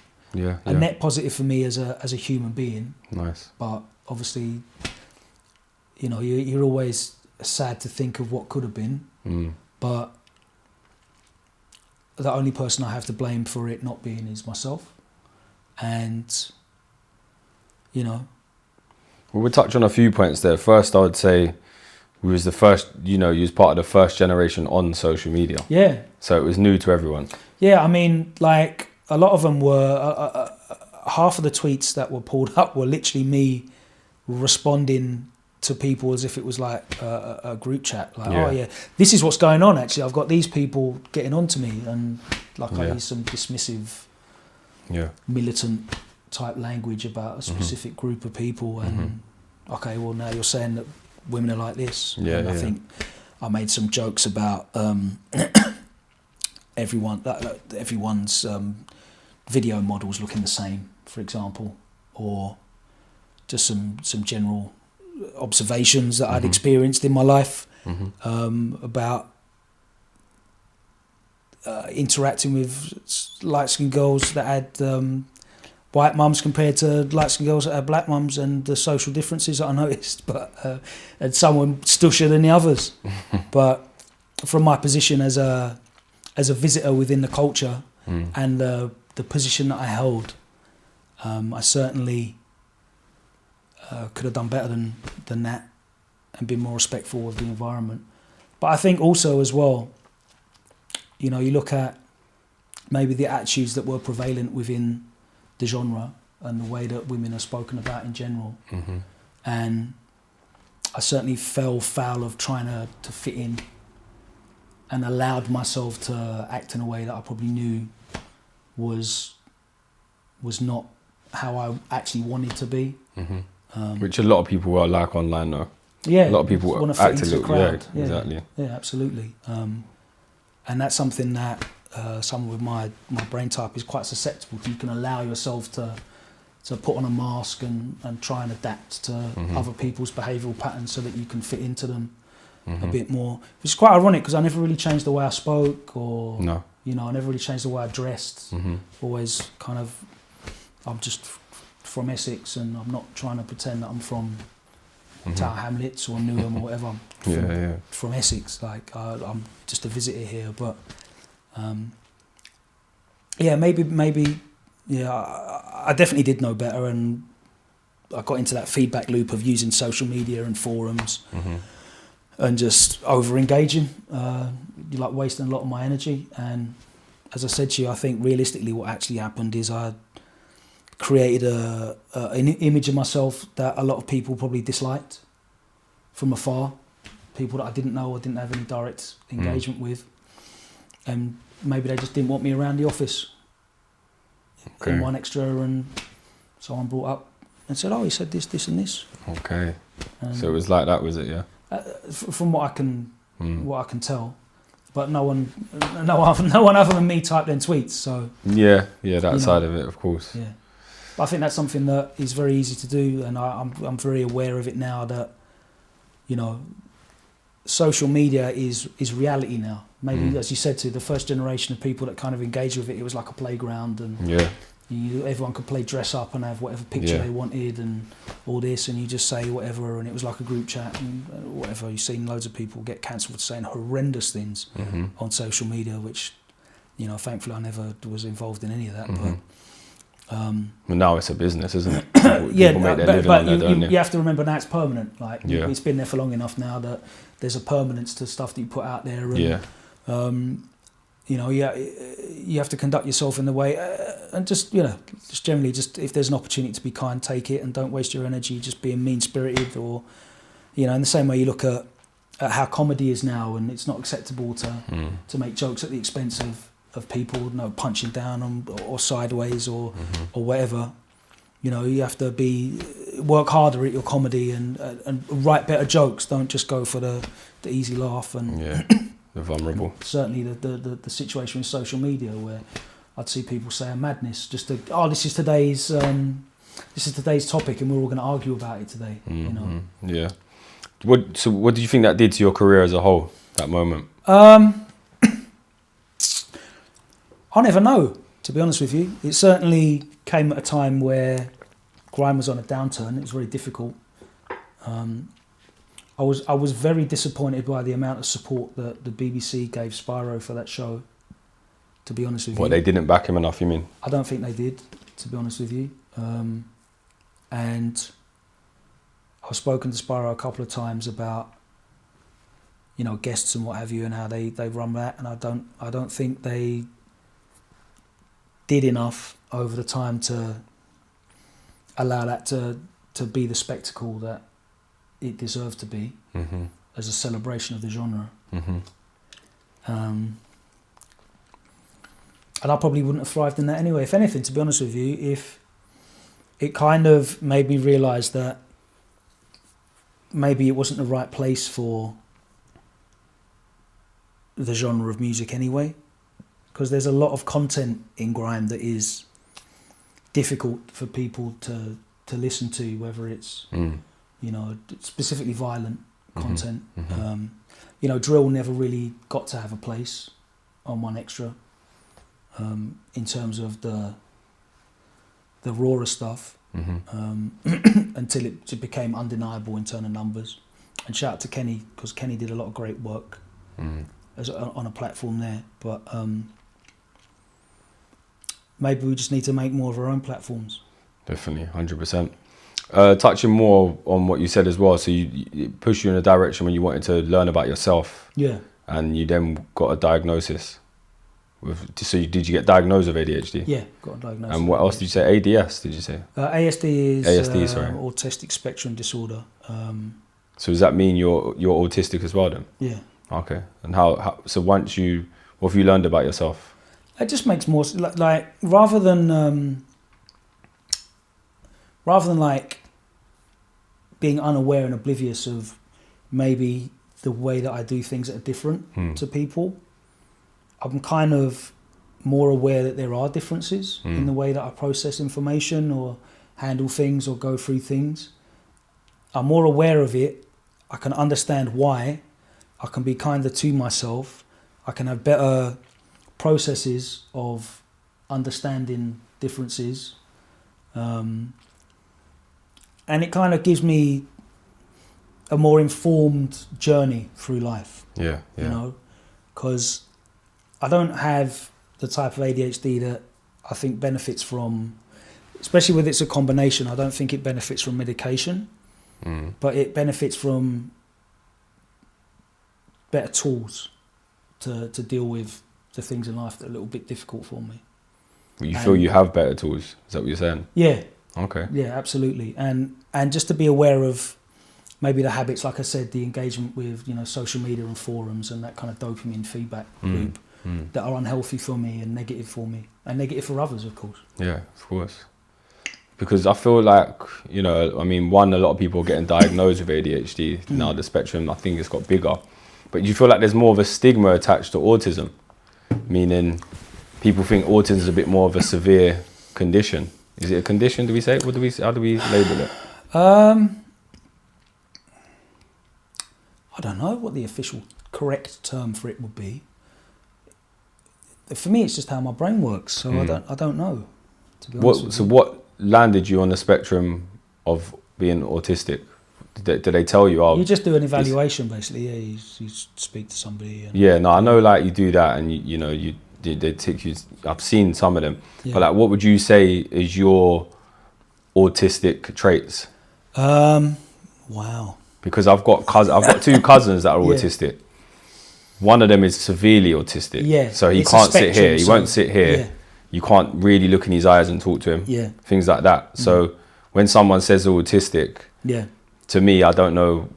positive for me as a human being. Nice. But obviously, you know, you're always sad to think of what could have been. But the only person I have to blame for it not being is myself. And, you know. Well, we'll touch on a few points there. First, I would say we was the first, you was part of the first generation on social media. Yeah. So it was new to everyone. Yeah, I mean, like, a lot of them were, half of the tweets that were pulled up were literally me responding to people as if it was like a group chat. Like, oh yeah, this is what's going on actually. I've got these people getting on to me, and like I use some dismissive, militant type language about a specific group of people, and okay, well now you're saying that women are like this. I think I made some jokes about everyone's video models looking the same, for example, or just some general observations that I'd experienced in my life about interacting with light-skinned girls that had white mums compared to light-skinned girls that had black mums, and the social differences that I noticed, but and some were stushier than the others. But from my position as a visitor within the culture and the position that I held, I certainly could have done better than that and been more respectful of the environment. But I think also as well, you look at maybe the attitudes that were prevalent within the genre and the way that women are spoken about in general. And I certainly fell foul of trying to fit in, and allowed myself to act in a way that I probably knew was not how I actually wanted to be. Which a lot of people are like online though. Yeah, a lot of people want to fit into the crowd. Yeah, exactly. Yeah, absolutely. And that's something that someone with my brain type is quite susceptible to. You can allow yourself to put on a mask and try and adapt to other people's behavioural patterns so that you can fit into them a bit more. Which is quite ironic because I never really changed the way I spoke, or I never really changed the way I dressed. Always kind of, I'm just from Essex, and I'm not trying to pretend that I'm from Tower Hamlets or Newham or whatever. I'm from Essex. Like I'm just a visitor here, but maybe I definitely did know better, and I got into that feedback loop of using social media and forums and just over engaging, like wasting a lot of my energy. And as I said to you, I think realistically what actually happened is I created an image of myself that a lot of people probably disliked from afar, people that I didn't know or didn't have any direct engagement with, and maybe they just didn't want me around the office. And one extra, and someone brought up and said, "Oh, he said this, this, and this." Okay. So it was like that, was it? Yeah. From what I can tell, but no one other than me typed in tweets. So that side of it, of course. Yeah. But I think that's something that is very easy to do, and I'm very aware of it now that, social media is reality now. Maybe, as you said, to the first generation of people that kind of engaged with it was like a playground, and everyone could play dress up and have whatever picture they wanted and all this, and you just say whatever, and it was like a group chat and whatever. You've seen loads of people get cancelled for saying horrendous things on social media, which, thankfully I never was involved in any of that. But now it's a business, isn't it? People make their living on there, don't you have to remember now it's permanent. Like it's been there for long enough now that there's a permanence to stuff that you put out there. And, you have to conduct yourself in the way, and just generally, just if there's an opportunity to be kind, take it, and don't waste your energy just being mean-spirited, or, in the same way you look at how comedy is now, and it's not acceptable to make jokes at the expense of people, punching down or sideways or whatever. You have to work harder at your comedy and write better jokes. Don't just go for the easy laugh and the vulnerable. Certainly the situation with social media, where I'd see people saying madness just to, this is today's topic and we're all going to argue about it today. Yeah. What do you think that did to your career as a whole, that moment? I'll never know, to be honest with you. It certainly came at a time where Grime was on a downturn. It was very difficult. I was very disappointed by the amount of support that the BBC gave Spyro for that show, to be honest with you. What, they didn't back him enough, you mean? I don't think they did, to be honest with you. And I've spoken to Spyro a couple of times about you know, guests and what have you, and how they run that. And I don't think they did enough over the time to allow that to be the spectacle that it deserved to be, as a celebration of the genre. And I probably wouldn't have thrived in that anyway. If anything, to be honest with you, if it kind of made me realise that maybe it wasn't the right place for the genre of music anyway, because there's a lot of content in grime that is difficult for people to listen to, whether it's you know, specifically violent content. You know, drill never really got to have a place on One Extra. In terms of the rawer stuff, until it became undeniable in terms of numbers. And shout out to Kenny, because Kenny did a lot of great work on a platform there. But maybe we just need to make more of our own platforms. Definitely, 100%. Touching more on what you said as well, so it pushed you in a direction when you wanted to learn about yourself. Yeah. And you then got a diagnosis. So did you get diagnosed with ADHD? Yeah, got diagnosed. And what else did you say? ADS, did you say? ASD is sorry. autistic spectrum disorder. So does that mean you're autistic as well then? Yeah. Okay. And how so once you, what have you learned about yourself? It just makes more, like, rather than like being unaware and oblivious of maybe the way that I do things that are different to people, I'm kind of more aware that there are differences in the way that I process information or handle things or go through things. I'm more aware of it. I can understand why. I can be kinder to myself. I can have better processes of understanding differences. And it kind of gives me a more informed journey through life. Yeah. You know, because I don't have the type of ADHD that I think benefits from, especially with it's a combination, I don't think it benefits from medication, but it benefits from better tools to deal with the things in life that are a little bit difficult for me. You feel you have better tools? Is that what you're saying? Yeah. Okay. Yeah, absolutely. And just to be aware of maybe the habits, like I said, the engagement with, you know, social media and forums and that kind of dopamine feedback loop that are unhealthy for me and negative for me and negative for others, of course. Yeah, of course. Because I feel like, you know, I mean, a lot of people are getting diagnosed with ADHD. Now the spectrum, I think it's got bigger. But you feel like there's more of a stigma attached to autism, meaning people think autism is a bit more of a severe condition. Is it a condition, do we say? How do we label it? I don't know what the official correct term for it would be. For me, it's just how my brain works, so I don't know, to be honest with you. So what landed you on the spectrum of being autistic? Did they tell you? You just do an evaluation, basically. Yeah, you speak to somebody. And yeah, no, I know, like, you do that, and they take you. I've seen some of them, but like, what would you say is your autistic traits? Wow. Because I've got two cousins that are autistic. One of them is severely autistic. Yeah. So he can't sit here. He won't sit here. Yeah. You can't really look in his eyes and talk to him. Yeah. Things like that. So when someone says they're autistic, to me, I don't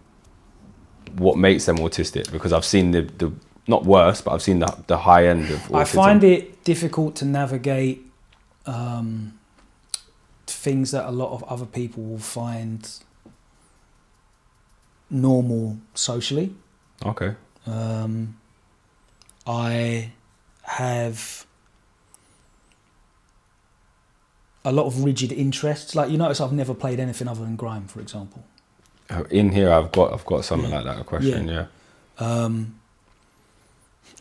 what makes them autistic, because I've seen the not worse, but I've seen the high end of autism. I find it difficult to navigate things that a lot of other people will find normal socially. Okay. I have a lot of rigid interests. Like, you notice I've never played anything other than grime, for example. In here, I've got something like that. A question, yeah.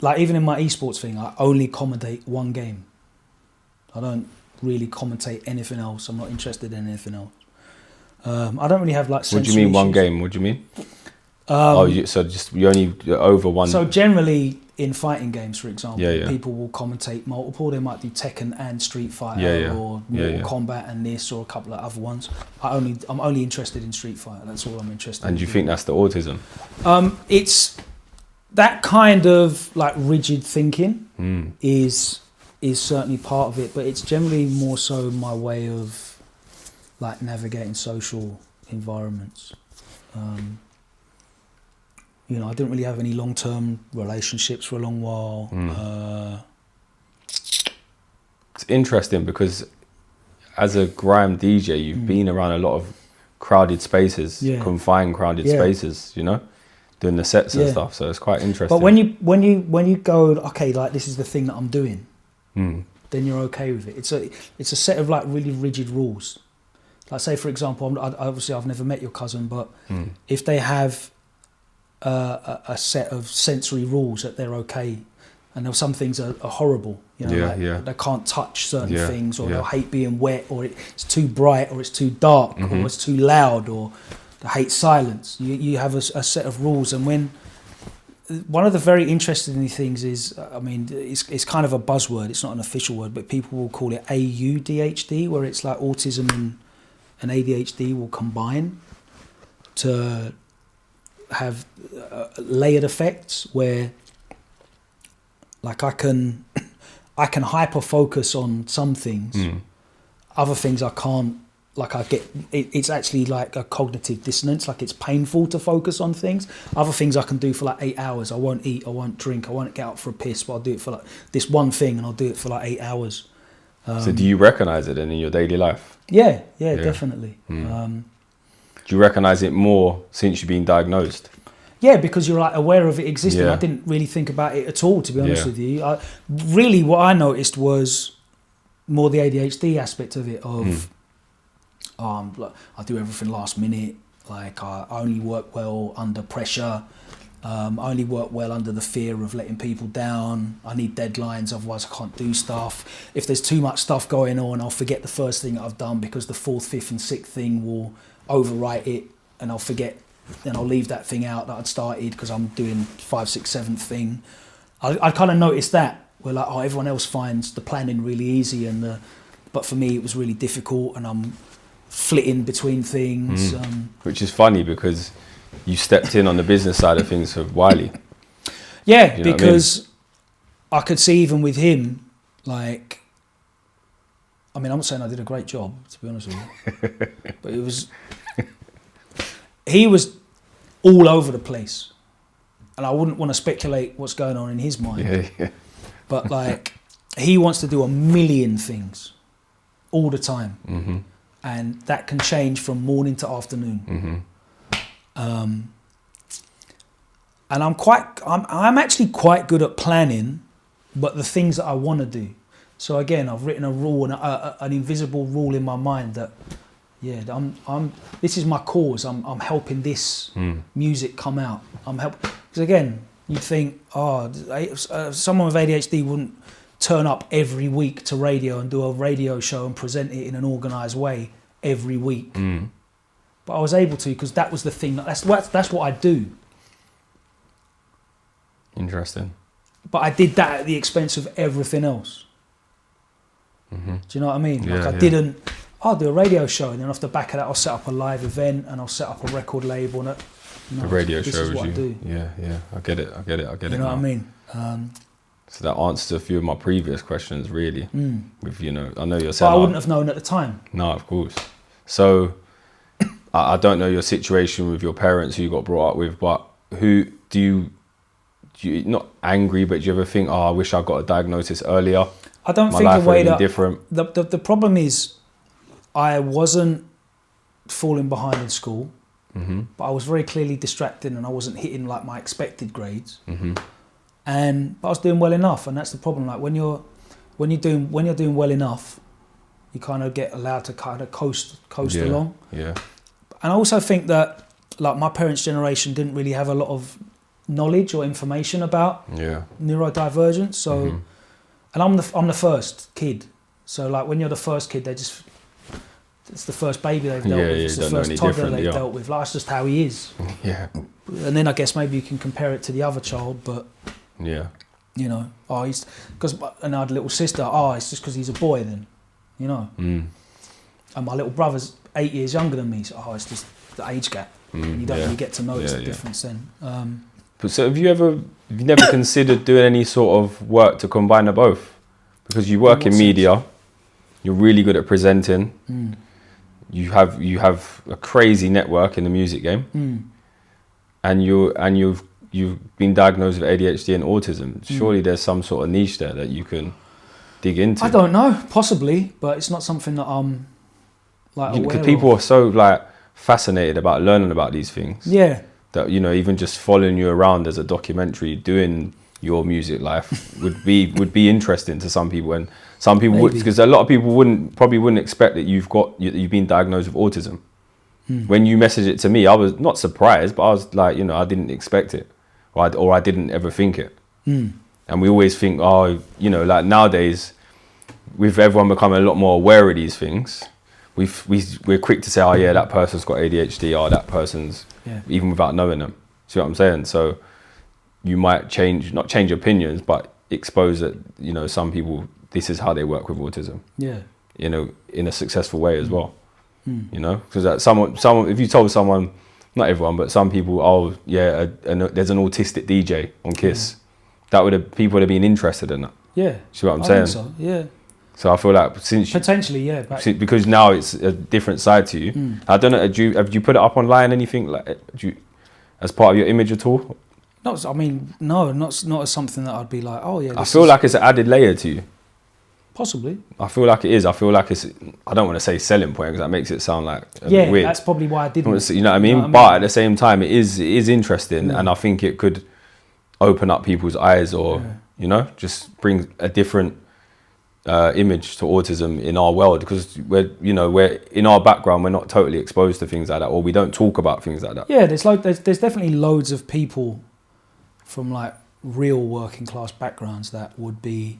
Like, even in my esports thing, I only commentate one game. I don't really commentate anything else. I'm not interested in anything else. I don't really have like. What do you mean one game? What do you mean? You only over one. So generally in fighting games, for example, people will commentate multiple. They might do Tekken and Street Fighter or Mortal Kombat and this or a couple of other ones. I'm only interested in Street Fighter. That's all I'm interested in. And do you think that's the autism? that kind of like rigid thinking is certainly part of it, but it's generally more so my way of like navigating social environments. You know, I didn't really have any long-term relationships for a long while. It's interesting because as a grime DJ, you've been around a lot of crowded spaces, confined crowded spaces, you know, doing the sets and stuff. So it's quite interesting. But when you go, okay, like this is the thing that I'm doing, then you're okay with it. It's a set of like really rigid rules. Like say for example, obviously I've never met your cousin, but if they have a set of sensory rules that they're okay, and there some things are horrible, you know, they can't touch certain things, or they'll hate being wet, or it's too bright, or it's too dark, or it's too loud, or they hate silence. You have a set of rules, and when one of the very interesting things is, I mean, it's kind of a buzzword, it's not an official word, but people will call it AHDH, where it's like autism and ADHD will combine to have layered effects, where like I can hyper focus on some things, other things I can't. Like I get, it's actually like a cognitive dissonance. Like it's painful to focus on things. Other things I can do for like 8 hours. I won't eat, I won't drink, I won't get out for a piss, but I'll do it for like this one thing, and I'll do it for like 8 hours. So do you recognise it then in your daily life? Yeah, definitely. Do you recognise it more since you've been diagnosed? Yeah, because you're like aware of it existing. I didn't really think about it at all, to be honest with you. Really, what I noticed was more the ADHD aspect of it. I do everything last minute. Like I only work well under pressure. I only work well under the fear of letting people down. I need deadlines, otherwise I can't do stuff. If there's too much stuff going on, I'll forget the first thing that I've done because the fourth, fifth and sixth thing will overwrite it, and I'll forget, and I'll leave that thing out that I'd started because I'm doing 5th, 6th, 7th thing. I kind of noticed that, where like, oh, everyone else finds the planning really easy, but for me it was really difficult, and I'm flitting between things. Which is funny because you stepped in on the business side of things for Wiley. Yeah, you know because I could see even with him, like, I mean, I'm not saying I did a great job, to be honest with you, but he was all over the place, and I wouldn't want to speculate what's going on in his mind. But like, he wants to do a million things all the time, and that can change from morning to afternoon. And I'm actually quite good at planning, but the things that I want to do. So again, I've written a rule, an invisible rule in my mind that, this is my cause. I'm helping this music come out. Because again, you think, someone with ADHD wouldn't turn up every week to radio and do a radio show and present it in an organised way every week. But I was able to, because that was the thing. That's what I do. Interesting. But I did that at the expense of everything else. Do you know what I mean? I'll do a radio show, and then off the back of that, I'll set up a live event, and I'll set up a record label. And the radio show is what you. I do. Yeah, I get it. You know what I mean? So that answers a few of my previous questions, really. With I know you're saying. But I wouldn't have known at the time. No, of course. So I don't know your situation with your parents who you got brought up with, but who do you not angry, but do you ever think, I wish I got a diagnosis earlier? I don't think the way that different. The problem is, I wasn't falling behind in school, but I was very clearly distracted, and I wasn't hitting like my expected grades. But I was doing well enough, and that's the problem. Like when you're doing well enough, you kind of get allowed to kind of coast along. Yeah. And I also think that like my parents' generation didn't really have a lot of knowledge or information about neurodivergence. So, and I'm the first kid. So like when you're the first kid, it's the first baby they've dealt with. It's the first toddler they've dealt with. Like, that's just how he is. And then I guess maybe you can compare it to the other child, but and I had a little sister. It's just because he's a boy then, And my little brother's 8 years younger than me, so it's just the age gap. And you don't really get to notice the difference then. But so have you never considered doing any sort of work to combine the both? Because you work in media, you're really good at presenting. You have a crazy network in the music game, and you've been diagnosed with ADHD and autism. Surely there's some sort of niche there that you can dig into. I don't know, possibly, but it's not something that I'm like aware because people are so like fascinated about learning about these things. Yeah. That, you know, even just following you around as a documentary, doing your music life would be interesting to some people, and some people would, because a lot of people probably wouldn't expect that you've been diagnosed with autism. When you messaged it to me, I was not surprised, but I was like, you know, I didn't expect it, or I didn't ever think it. And we always think, oh, you know, like nowadays, with everyone becoming a lot more aware of these things, we're quick to say, oh yeah, that person's got ADHD, or that person's, even without knowing them. See what I'm saying? So you might not change opinions, but expose that, you know, some people, this is how they work with autism. Yeah. You know, in a successful way as well. You know, because someone, if you told someone, not everyone, but some people, oh yeah, there's an autistic DJ on Kiss, people would have been interested in that. Yeah. See what I'm saying? Think so. Yeah. So I feel like potentially, yeah, because now it's a different side to you. I don't know. Have you put it up online? Anything like as part of your image at all? No, I mean, no, not as something that I'd be like, oh yeah. I feel like it's an added layer to you. Possibly. I feel like it is. I feel like it's. I don't want to say selling point because that makes it sound like a bit weird. That's probably why I didn't. You know what I mean? But at the same time, it is interesting, and I think it could open up people's eyes, or you know, just bring a different image to autism in our world, because we're in our background, we're not totally exposed to things like that, or we don't talk about things like that. Yeah, there's definitely loads of people from like real working class backgrounds that would be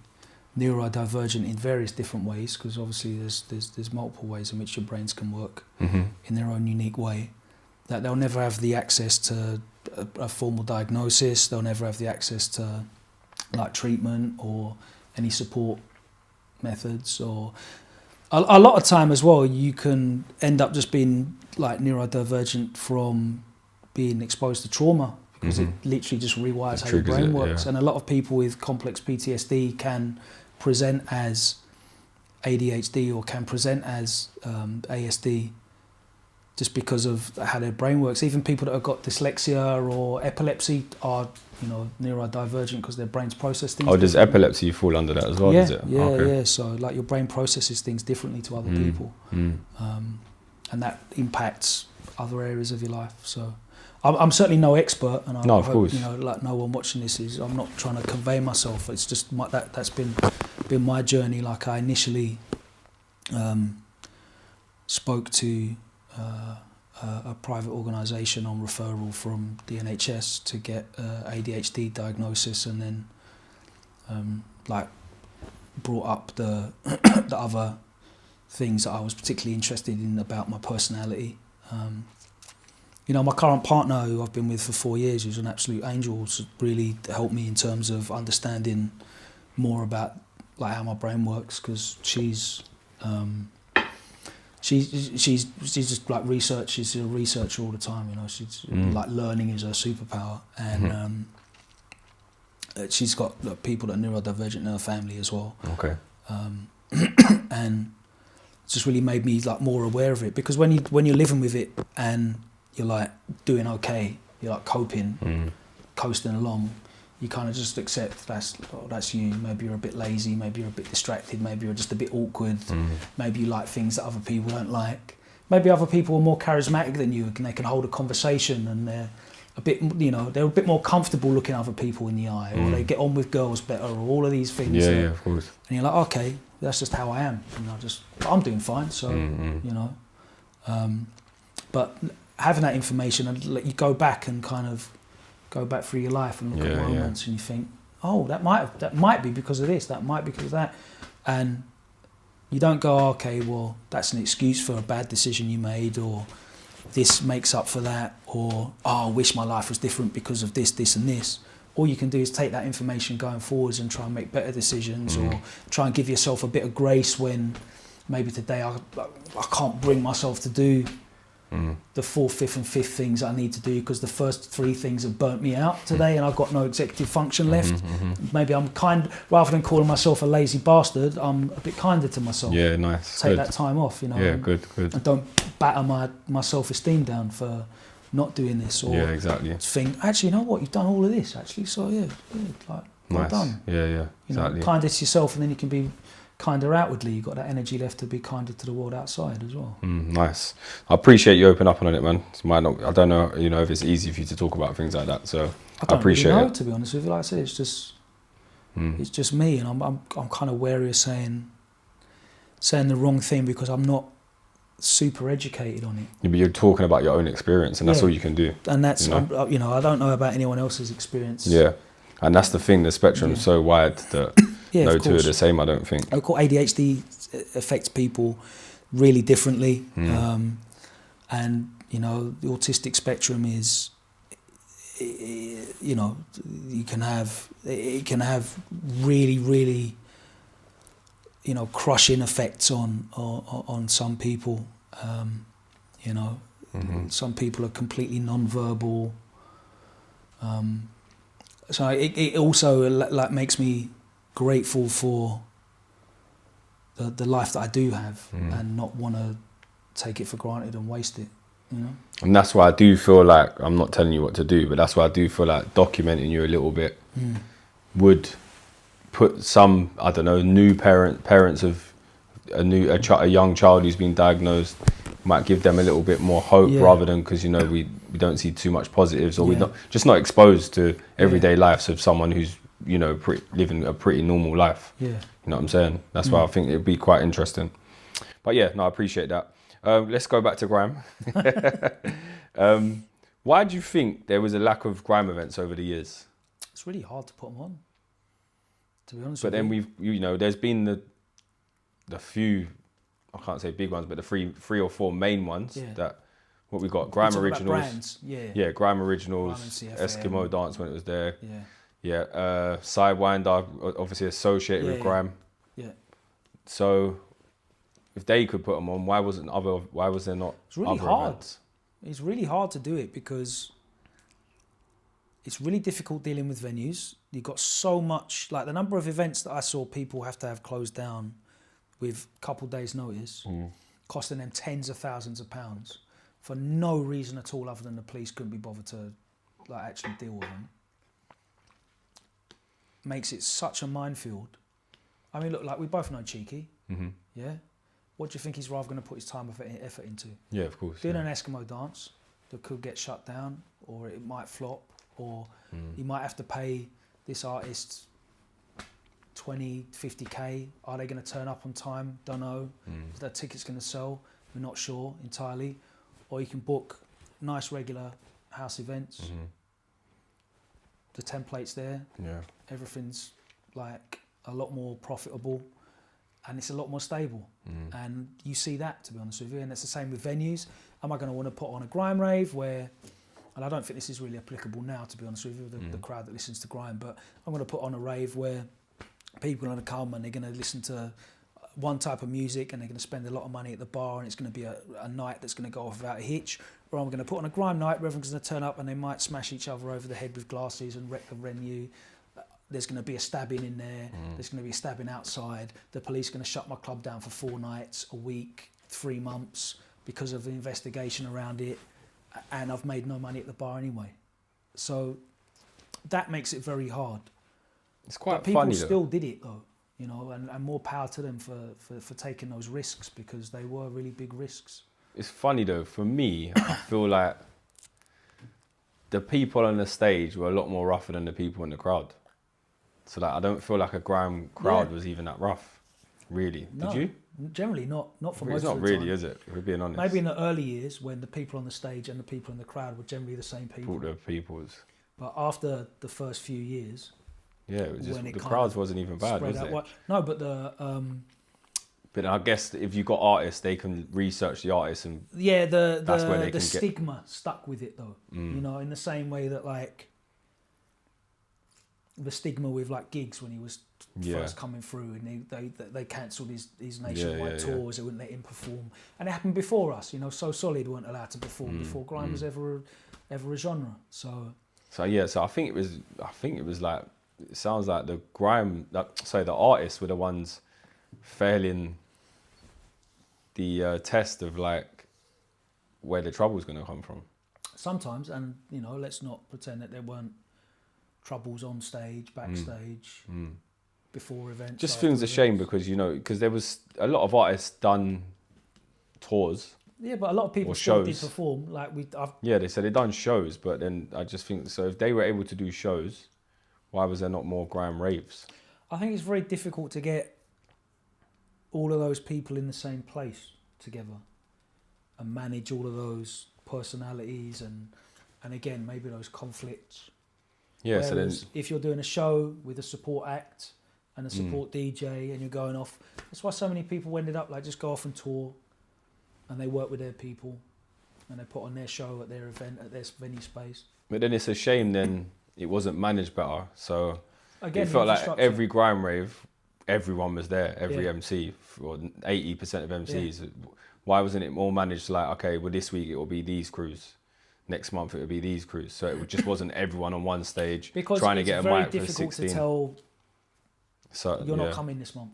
neurodivergent in various different ways, because obviously there's multiple ways in which your brains can work in their own unique way, that they'll never have the access to a formal diagnosis, they'll never have the access to like treatment or any support methods, or a lot of time as well you can end up just being like neurodivergent from being exposed to trauma, because it literally just rewires how your brain works. And a lot of people with complex PTSD can present as ADHD or can present as ASD just because of how their brain works. Even people that have got dyslexia or epilepsy are, you know, neurodivergent because their brains process things. Oh, does epilepsy fall under that as well? Yeah, does it? yeah, yeah. So like your brain processes things differently to other people, and that impacts other areas of your life. So I'm certainly no expert, and I hope, you know, like no one watching this is. I'm not trying to convey myself. It's just that's been my journey. Like I initially spoke to a private organisation on referral from the NHS to get ADHD diagnosis, and then like brought up the the other things that I was particularly interested in about my personality. You know, my current partner, who I've been with for 4 years, who's an absolute angel, has really helped me in terms of understanding more about like how my brain works, because she's just like research. She's a researcher all the time. You know, she's like learning is her superpower, and she's got people that are neurodivergent in her family as well. Okay. And it's just really made me like more aware of it, because when you're living with it and you're like doing okay, you're like coping, coasting along, you kind of just accept that's you. Maybe you're a bit lazy, maybe you're a bit distracted, maybe you're just a bit awkward, maybe you like things that other people don't like. Maybe other people are more charismatic than you and they can hold a conversation, and they're a bit, you know, they're a bit more comfortable looking other people in the eye, or they get on with girls better, or all of these things. Yeah, of course. And you're like, okay, that's just how I am. You know, I'm doing fine, so you know. But having that information and let you go back and kind of go back through your life and look at moments, and you think, oh, that might be because of this, that might be because of that, and you don't go, okay, well, that's an excuse for a bad decision you made, or this makes up for that, or I wish my life was different because of this, this, and this. All you can do is take that information going forwards and try and make better decisions, or try and give yourself a bit of grace when maybe today I can't bring myself to do the fourth, fifth and fifth things I need to do, because the first three things have burnt me out today and I've got no executive function left. Maybe I'm rather than calling myself a lazy bastard, I'm a bit kinder to myself. Yeah, nice. Take that time off, you know. Yeah, good. And don't batter my self-esteem down for not doing this, or exactly. think, actually, you know what, you've done all of this, actually, so like, well done. Yeah, exactly. You know, kinder to yourself, and then you can be kinder outwardly. You've got that energy left to be kinder to the world outside as well. Nice. I appreciate you opening up on it, man. I don't know, you know, if it's easy for you to talk about things like that, so I appreciate really know, it. To be honest with you, like I said, it's just me, and I'm kind of wary of saying the wrong thing, because I'm not super educated on it. Yeah, but you're talking about your own experience, and that's all you can do. And that's, you know, I don't know about anyone else's experience. Yeah, and that's the thing. The spectrum is so wide that no two are the same, I don't think. Of course, ADHD affects people really differently, and you know, the autistic spectrum is, you know, it can have really, you know, crushing effects on some people. You know, some people are completely non-verbal. So it also like makes me grateful for the life that I do have, and not want to take it for granted and waste it. You know? And that's why I do feel like, I'm not telling you what to do, but that's why I do feel like documenting you a little bit would put some, I don't know, new parents of a young child who's been diagnosed, might give them a little bit more hope, rather than, because, you know, we don't see too much positives, or we're not exposed to everyday lives of someone who's, you know, living a pretty normal life. You know what I'm saying? That's why I think it'd be quite interesting. But yeah, no, I appreciate that. Let's go back to Grime. Why do you think there was a lack of Grime events over the years? It's really hard to put them on, to be honest. But then you know, there's been the few, I can't say big ones, but the three or four main ones that what we got. Grime Originals. Brands. Yeah, Grime Originals, Eskimo Dance when it was there. Sidewinder, obviously associated with Grime. So if they could put them on, why was there not? It's really other hard. Events? It's really hard to do it, because it's really difficult dealing with venues. You've got so much, like the number of events that I saw people have to have closed down with a couple of days' notice, costing them tens of thousands of pounds for no reason at all, other than the police couldn't be bothered to like actually deal with them. Makes it such a minefield. I mean, look, like we both know Cheeky, yeah? What do you think he's rather going to put his time and effort into? Yeah, of course. Doing an Eskimo dance that could get shut down, or it might flop, or he might have to pay this artist 20, 50k. Are they going to turn up on time? Don't know. Is that ticket's going to sell? We're not sure entirely. Or you can book nice regular house events. The template's there. Everything's like a lot more profitable, and it's a lot more stable. And you see that, to be honest with you. And it's the same with venues. Am I going to want to put on a Grime rave where, and I don't think this is really applicable now, to be honest with you, the crowd that listens to Grime, but I'm going to put on a rave where people are going to come and they're going to listen to one type of music, and they're going to spend a lot of money at the bar, and it's going to be a night that's going to go off without a hitch. Or I'm going to put on a Grime night where everyone's going to turn up and they might smash each other over the head with glasses and wreck the venue. There's going to be a stabbing in there. There's going to be a stabbing outside. The police are going to shut my club down for 4 nights, a week, 3 months because of the investigation around it. And I've made no money at the bar anyway. So that makes it very hard. It's quite but funny people still did it though, you know, and more power to them for taking those risks, because they were really big risks. It's funny though, for me, I feel like the people on the stage were a lot more rougher than the people in the crowd. So like, I don't feel like a Grime crowd was even that rough, really. No, did you? Generally not for most of the time. It's not really, is it? We're being honest. Maybe in the early years when the people on the stage and the people in the crowd were generally the same people. The peoples. But after the first few years, it was just, the crowds wasn't even bad, was it? No, but the. But I guess if you've got artists, they can research the artists, and that's where they can stigma stuck with it though. You know, in the same way that like the stigma with like gigs when he was first coming through, and they cancelled his nationwide tours. They wouldn't let him perform, and it happened before us. So Solid weren't allowed to perform before grime was ever a genre. So I think it was like, it sounds like the grime, the artists were the ones failing the test of like where the trouble's going to come from. Sometimes, and let's not pretend that there weren't troubles on stage, backstage, before events. Just feels a shame because there was a lot of artists done tours. Yeah, but a lot of people still did perform. Like they said they done shows, but then I just think, so if they were able to do shows, why was there not more grime raves? I think it's very difficult to get all of those people in the same place together and manage all of those personalities and again, maybe those conflicts. Yeah, whereas so then if you're doing a show with a support act and a support DJ and you're going off, that's why so many people ended up like just go off and tour and they work with their people and they put on their show at their event, at their venue space. But then it's a shame then it wasn't managed better. So again, it felt like every grime rave, everyone was there, every MC, or 80% of MCs. Yeah. Why wasn't it more managed like, okay, well this week it will be these crews, next month it will be these crews. So it just wasn't everyone on one stage trying to get a mic for 16. Because it's very difficult to tell you're not coming this month.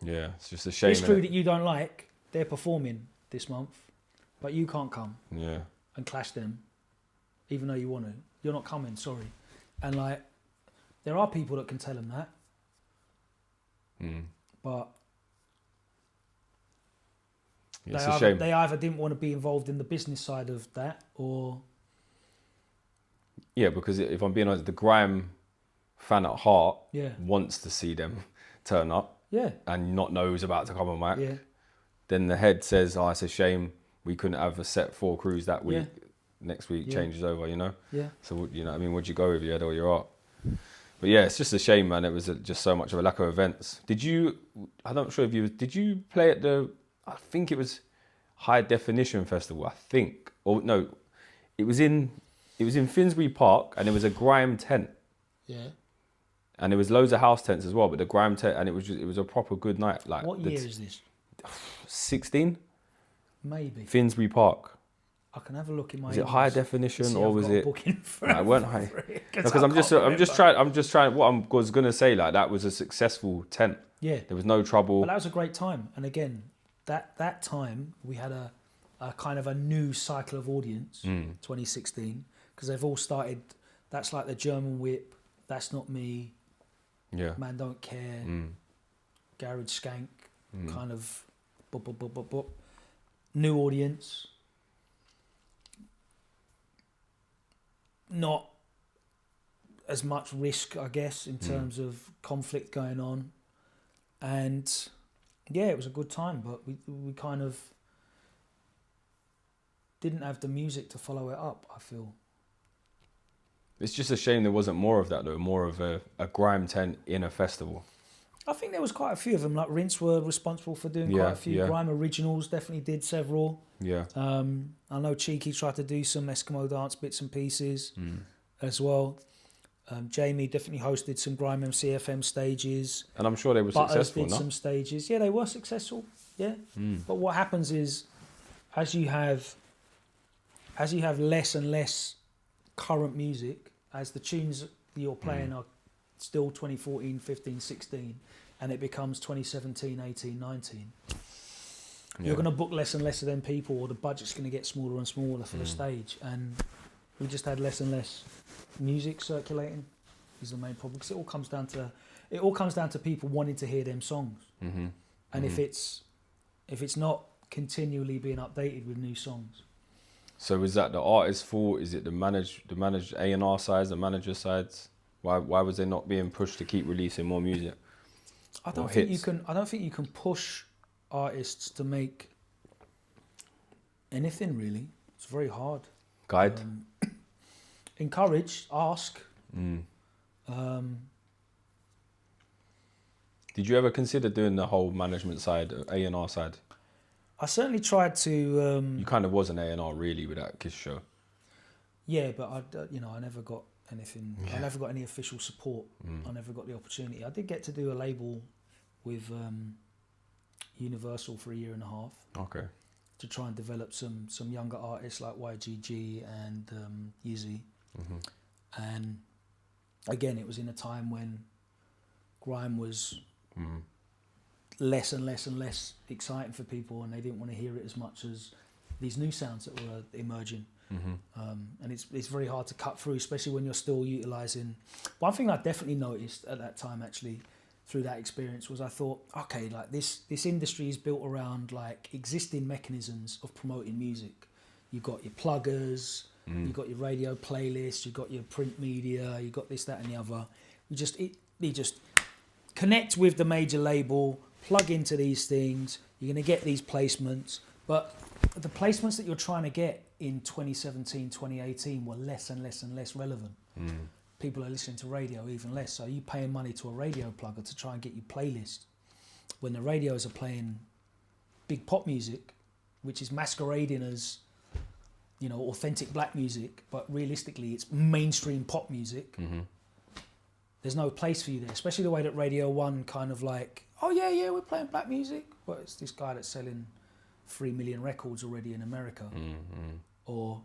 Yeah, it's just a shame. This crew that you don't like, they're performing this month, but you can't come and clash them, even though you want to. You're not coming, sorry. And like, there are people that can tell them that, but it's a shame. They either didn't want to be involved in the business side of that, or because if I'm being honest, the grime fan at heart wants to see them turn up and not know who's about to come on mic. Yeah. Then the head says, "Oh, it's a shame we couldn't have a set 4 crews that week. Next week changes over, Yeah. So what would you go with, your head or your heart? But yeah, it's just a shame, man. It was just so much of a lack of events. Did you play at I think it was High Definition Festival, it was in Finsbury Park, and it was a grime tent. Yeah. And there was loads of house tents as well, but the grime tent, and it was a proper good night. Like, what year is this? 16? Maybe. Finsbury Park. I can have a look in my. Was it High Definition or was it? I weren't high. Because I'm just trying. What I was gonna say, like, that was a successful tent. Yeah. There was no trouble. But that was a great time, and again, that time we had a kind of a new cycle of audience. 2016, because they've all started. That's like the German Whip. That's Not Me. Yeah. Man Don't Care. Garage Skank. Kind of. New audience. Not as much risk, I guess, in terms of conflict going on. And yeah, it was a good time, but we kind of didn't have the music to follow it up, I feel. It's just a shame there wasn't more of that, though, more of a grime tent in a festival. I think there was quite a few of them. Like Rinse were responsible for doing quite a few. Yeah. Grime Originals definitely did several. Yeah. I know Cheeky tried to do some Eskimo dance bits and pieces as well. Jamie definitely hosted some Grime MCFM stages. And I'm sure they were successful, did some stages. Yeah, they were successful. Yeah. But what happens is, as you have less and less current music, as the tunes you're playing are still 2014, 15, 16, and it becomes 2017, 18, 19, you're going to book less and less of them people, or the budget's going to get smaller and smaller for the stage. And we just had less and less music circulating is the main problem, because it all comes down to people wanting to hear them songs. And if it's not continually being updated with new songs. So is that the artist's fault? Is it the managed A&R sides, the manager sides? Why was they not being pushed to keep releasing more music? I don't think you can push artists to make anything, really. It's very hard. Guide. Encourage, ask. Did you ever consider doing the whole management side, A&R side? I certainly tried to. You kind of was an A&R really with that Kiss show. Yeah, but I never got anything. I never got any official support. I never got the opportunity. I did get to do a label with Universal for 1.5 years. Okay. To try and develop some younger artists like YGG and Yeezy. And again, it was in a time when grime was less and less and less exciting for people, and they didn't want to hear it as much as these new sounds that were emerging. And it's very hard to cut through, especially when you're still utilising. One thing I definitely noticed at that time, actually, through that experience, was I thought, okay, like this industry is built around like existing mechanisms of promoting music. You've got your pluggers, you've got your radio playlists, you've got your print media, you've got this, that, and the other. You just connect with the major label, plug into these things. You're going to get these placements, but the placements that you're trying to get in 2017, 2018 were less and less and less relevant. People are listening to radio even less. So you're paying money to a radio plugger to try and get you playlists when the radios are playing big pop music, which is masquerading as, you know, authentic black music, but realistically it's mainstream pop music. There's no place for you there, especially the way that Radio 1 kind of like, oh yeah, we're playing black music, but it's this guy that's selling 3 million records already in America. Or,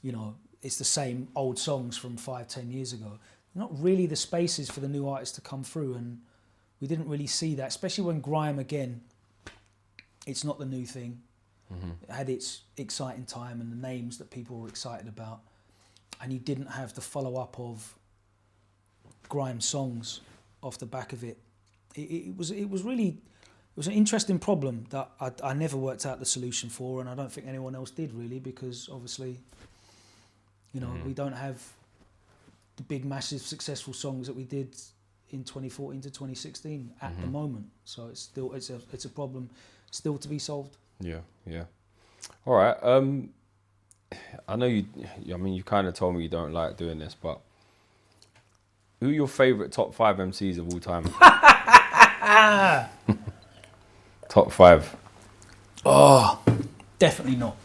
you know, it's the same old songs from 5-10 years ago. Not really the spaces for the new artists to come through, and we didn't really see that, especially when grime, again, it's not the new thing. It had its exciting time and the names that people were excited about, and you didn't have the follow-up of grime songs off the back of it. It was an interesting problem that I never worked out the solution for, and I don't think anyone else did really, because obviously, you know, we don't have the big, massive, successful songs that we did in 2014 to 2016 at the moment. So it's a problem still to be solved. Yeah. All right. I know you. I mean, you kind of told me you don't like doing this, but who are your favourite top 5 MCs of all time? Top 5. Oh, definitely not.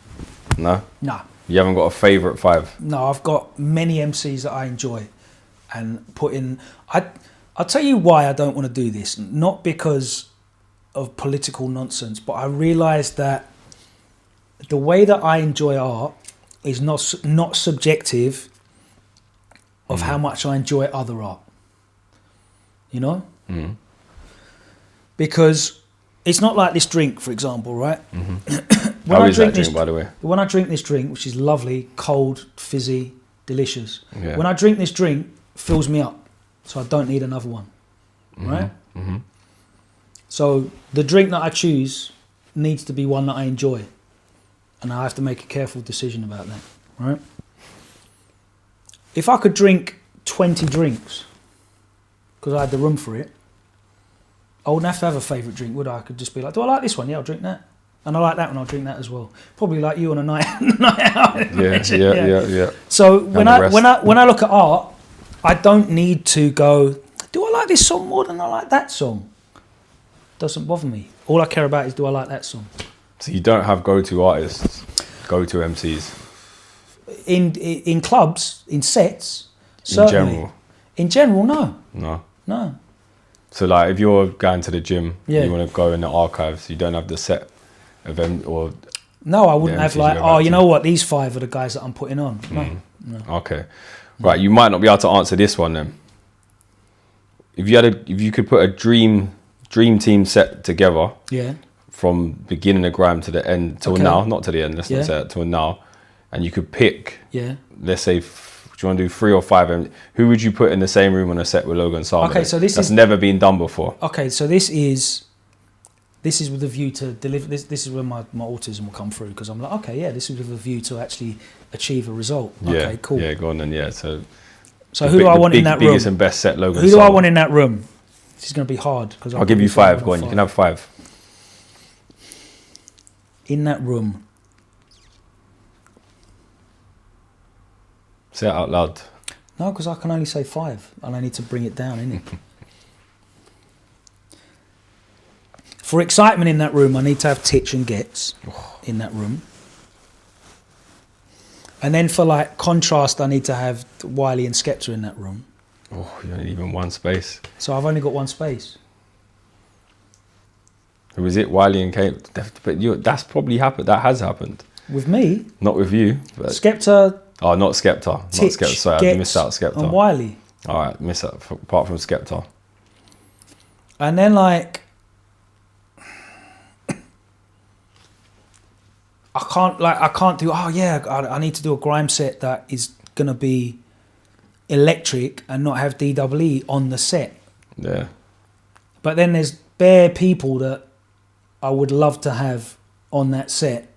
No? No. You haven't got a favourite 5? No, I've got many MCs that I enjoy, and I'll tell you why I don't want to do this. Not because of political nonsense, but I realise that the way that I enjoy art is not subjective of how much I enjoy other art. You know? Because it's not like this drink, for example, right? How is that drink, by the way? When I drink this drink, which is lovely, cold, fizzy, delicious. When I drink this drink, it fills me up, so I don't need another one, right? So the drink that I choose needs to be one that I enjoy, and I have to make a careful decision about that, right? If I could drink 20 drinks, because I had the room for it, I wouldn't have to have a favourite drink, would I? I could just be like, do I like this one? Yeah, I'll drink that. And I like that one, I'll drink that as well. Probably like you on a night out. Yeah. So when I look at art, I don't need to go, do I like this song more than I like that song? Doesn't bother me. All I care about is, do I like that song? So you don't have go-to artists, go-to MCs? In clubs, in sets, certainly. In general, no. No. So like if you're going to the gym, you want to go in the archives, you don't have the set of them, or... No, I wouldn't have like, oh, you know what, these 5 are the guys that I'm putting on. No. Okay. Right, you might not be able to answer this one then. If you could put a dream team set together, from beginning of grime to the end till now, not to the end, let's not say that, till now, and you could pick, let's say, do you want to do 3 or 5? Who would you put in the same room on a set with Logan Sama? Okay, so that's never been done before. Okay, so this is with a view to deliver. This is where my autism will come through, because I'm like, okay, yeah, this is with a view to actually achieve a result. Okay, cool. Yeah, go on then. Yeah, so who do I want in that room? Biggest and best set Logan Who do I want in that room? This is going to be hard, because I'll give you 5. Go on, you can have 5. In that room. Say it out loud. No, because I can only say 5, and I need to bring it down, innit? For excitement in that room, I need to have Titch and Gets in that room. And then for like contrast, I need to have Wiley and Skepta in that room. Oh, you don't even one space. So I've only got one space. Who was it? Wiley and Kate. But that's probably happened. That has happened. With me? Not with you. But Skepta. Oh, not Skepta. Not Skepta. Sorry, I missed out Skepta. And Wiley. All right, miss out apart from Skepta. And then like, I can't do. Oh yeah, I need to do a grime set that is gonna be electric and not have DEE on the set. Yeah. But then there's bare people that I would love to have on that set.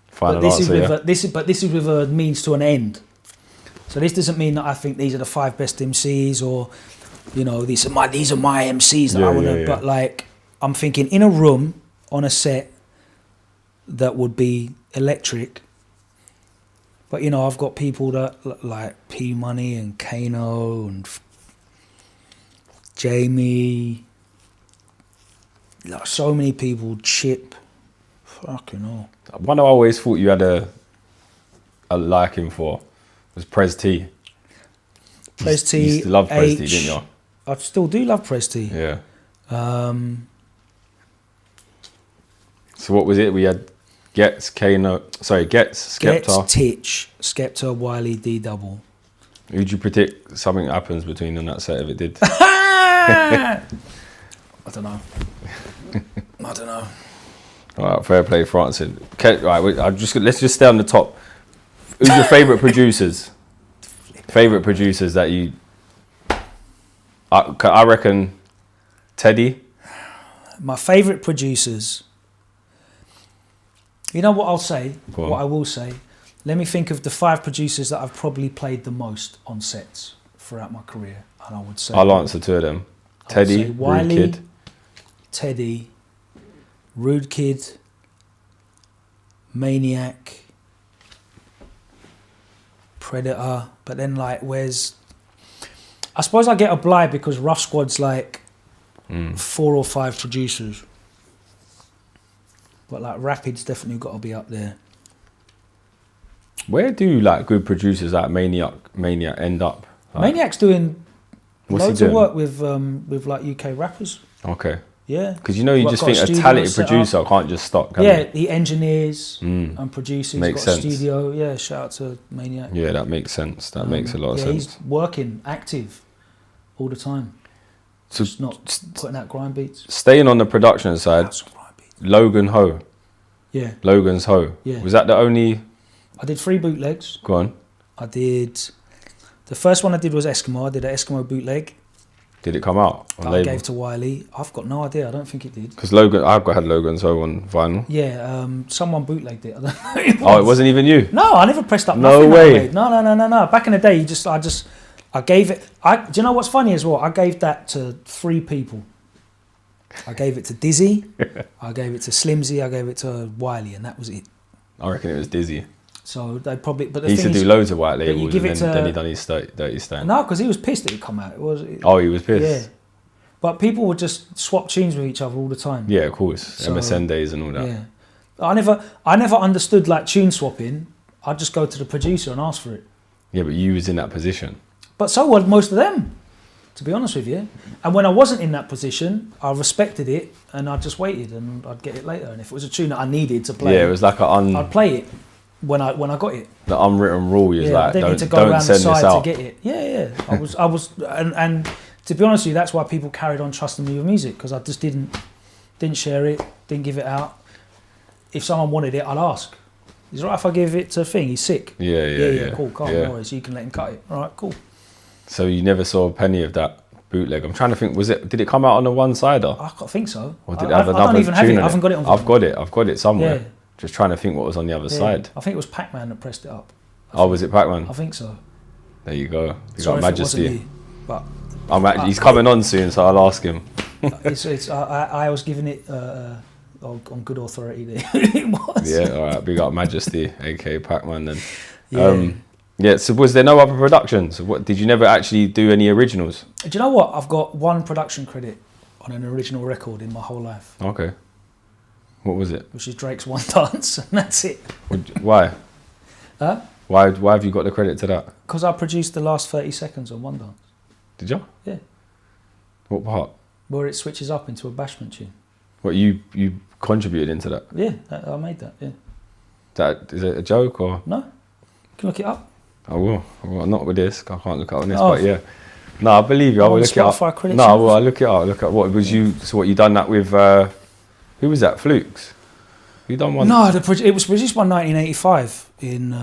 Final But answer, this is with a means to an end. So this doesn't mean that I think these are the 5 best MCs or, you know, these are my MCs that I want to. But like, I'm thinking in a room on a set that would be electric. But you know, I've got people that like P Money and Kano and Jamie. Like so many people. Chip. Fucking hell. One I always thought you had a liking for was Prez T. Prez T. You used to love Prez T, didn't you? I still do love Prez T. Yeah. So what was it? We had Skepta. Titch, Skepta, Wiley, D double. Who'd you predict something happens between on that set if it did? I don't know. All right, fair play for answering. Okay, right, let's just stay on the top. Who's your favourite producers? Favourite producers that you... I reckon Teddy. My favourite producers... You know what I'll say? What I will say? Let me think of the 5 producers that I've probably played the most on sets throughout my career. And I would say... I'll answer 2 of them. Teddy, Wiley, Rude Kid. Teddy, Rude Kid, Maniac, Predator. But then like, where's... I suppose I get a blight because Rough Squad's like 4 or 5 producers. But like Rapid's definitely got to be up there. Where do like good producers like Maniac end up? Like, Maniac's doing loads of work with like UK rappers. Okay. Yeah. Because you know you just think a talented producer can't just stop. Can yeah, he engineers and produces. Makes got sense. a studio. Yeah, shout out to Maniac. Yeah, that makes sense. That makes a lot of sense. He's working active all the time. So just not putting out grime beats. Staying on the production side, Logan Ho. Yeah. Logan's Ho. Yeah. Was that the only... I did 3 bootlegs. Go on. I did... The first one I did was Eskimo. I did an Eskimo bootleg. Did it come out on label? I gave to Wiley. I've got no idea. I don't think it did. Because I've had Logan's Ho on vinyl. Yeah, someone bootlegged it. I don't know who it was. Oh, it wasn't even you? No, I never pressed up No nothing. way. No. Back in the day, I gave it... do you know what's funny as well? I gave that to 3 people. I gave it to Dizzy, I gave it to Slimzy, I gave it to Wiley, and that was it. I reckon it was Dizzy. So they probably... But the he used to do loads of white labels, and then he done his dirty stand. No, because he was pissed that it come out. He was pissed? Yeah. But people would just swap tunes with each other all the time. Yeah, of course. So, MSN days and all that. Yeah. I never understood like tune swapping. I'd just go to the producer and ask for it. Yeah, but you was in that position. But so were most of them, to be honest with you. And when I wasn't in that position, I respected it and I just waited and I'd get it later. And if it was a tune that I needed to play, yeah, it was like I'd play it when I got it. The unwritten rule is like, don't send this out. to get it. Yeah. I was, and to be honest with you, that's why people carried on trusting me with music, because I just didn't share it, didn't give it out. If someone wanted it, I'd ask. Is it right if I give it to a thing? He's sick. Yeah. Cool, calm, no worries. You can let him cut it. All right, cool. So you never saw a penny of that bootleg? I'm trying to think. Did it come out on a one-sider? I think so. Or did it have another? I don't even have it. I haven't got it on. I've got it somewhere. Yeah. Just trying to think what was on the other side. I think it was Pac-Man that pressed it up. Was it Pac-Man? I think so. There you go. You Sorry got if it wasn't Majesty. me, but He's coming on soon, so I'll ask him. I was giving it on good authority there. It was. Yeah, all right. Big up Majesty, aka Pac-Man. Then. Yeah. So was there no other productions? What did you never actually do any originals? Do you know what? I've got 1 production credit on an original record in my whole life. Okay. What was it? which is Drake's One Dance, and that's it. Why? Huh? Why have you got the credit to that? Because I produced the last 30 seconds on One Dance. Did you? Yeah. What part? Where it switches up into a bashment tune. What, you contributed into that? Yeah, I made that, yeah. Is it a joke or? No? You can look it up. I will. Well, not with this. I can't look up on this, Oh. but yeah. No, I believe you. I will look it up. Spotify credits. No, well, I look it up. Look at what was you? So what you done that with? Who was that? Flukes. You done one? No, it was produced by 1985 in.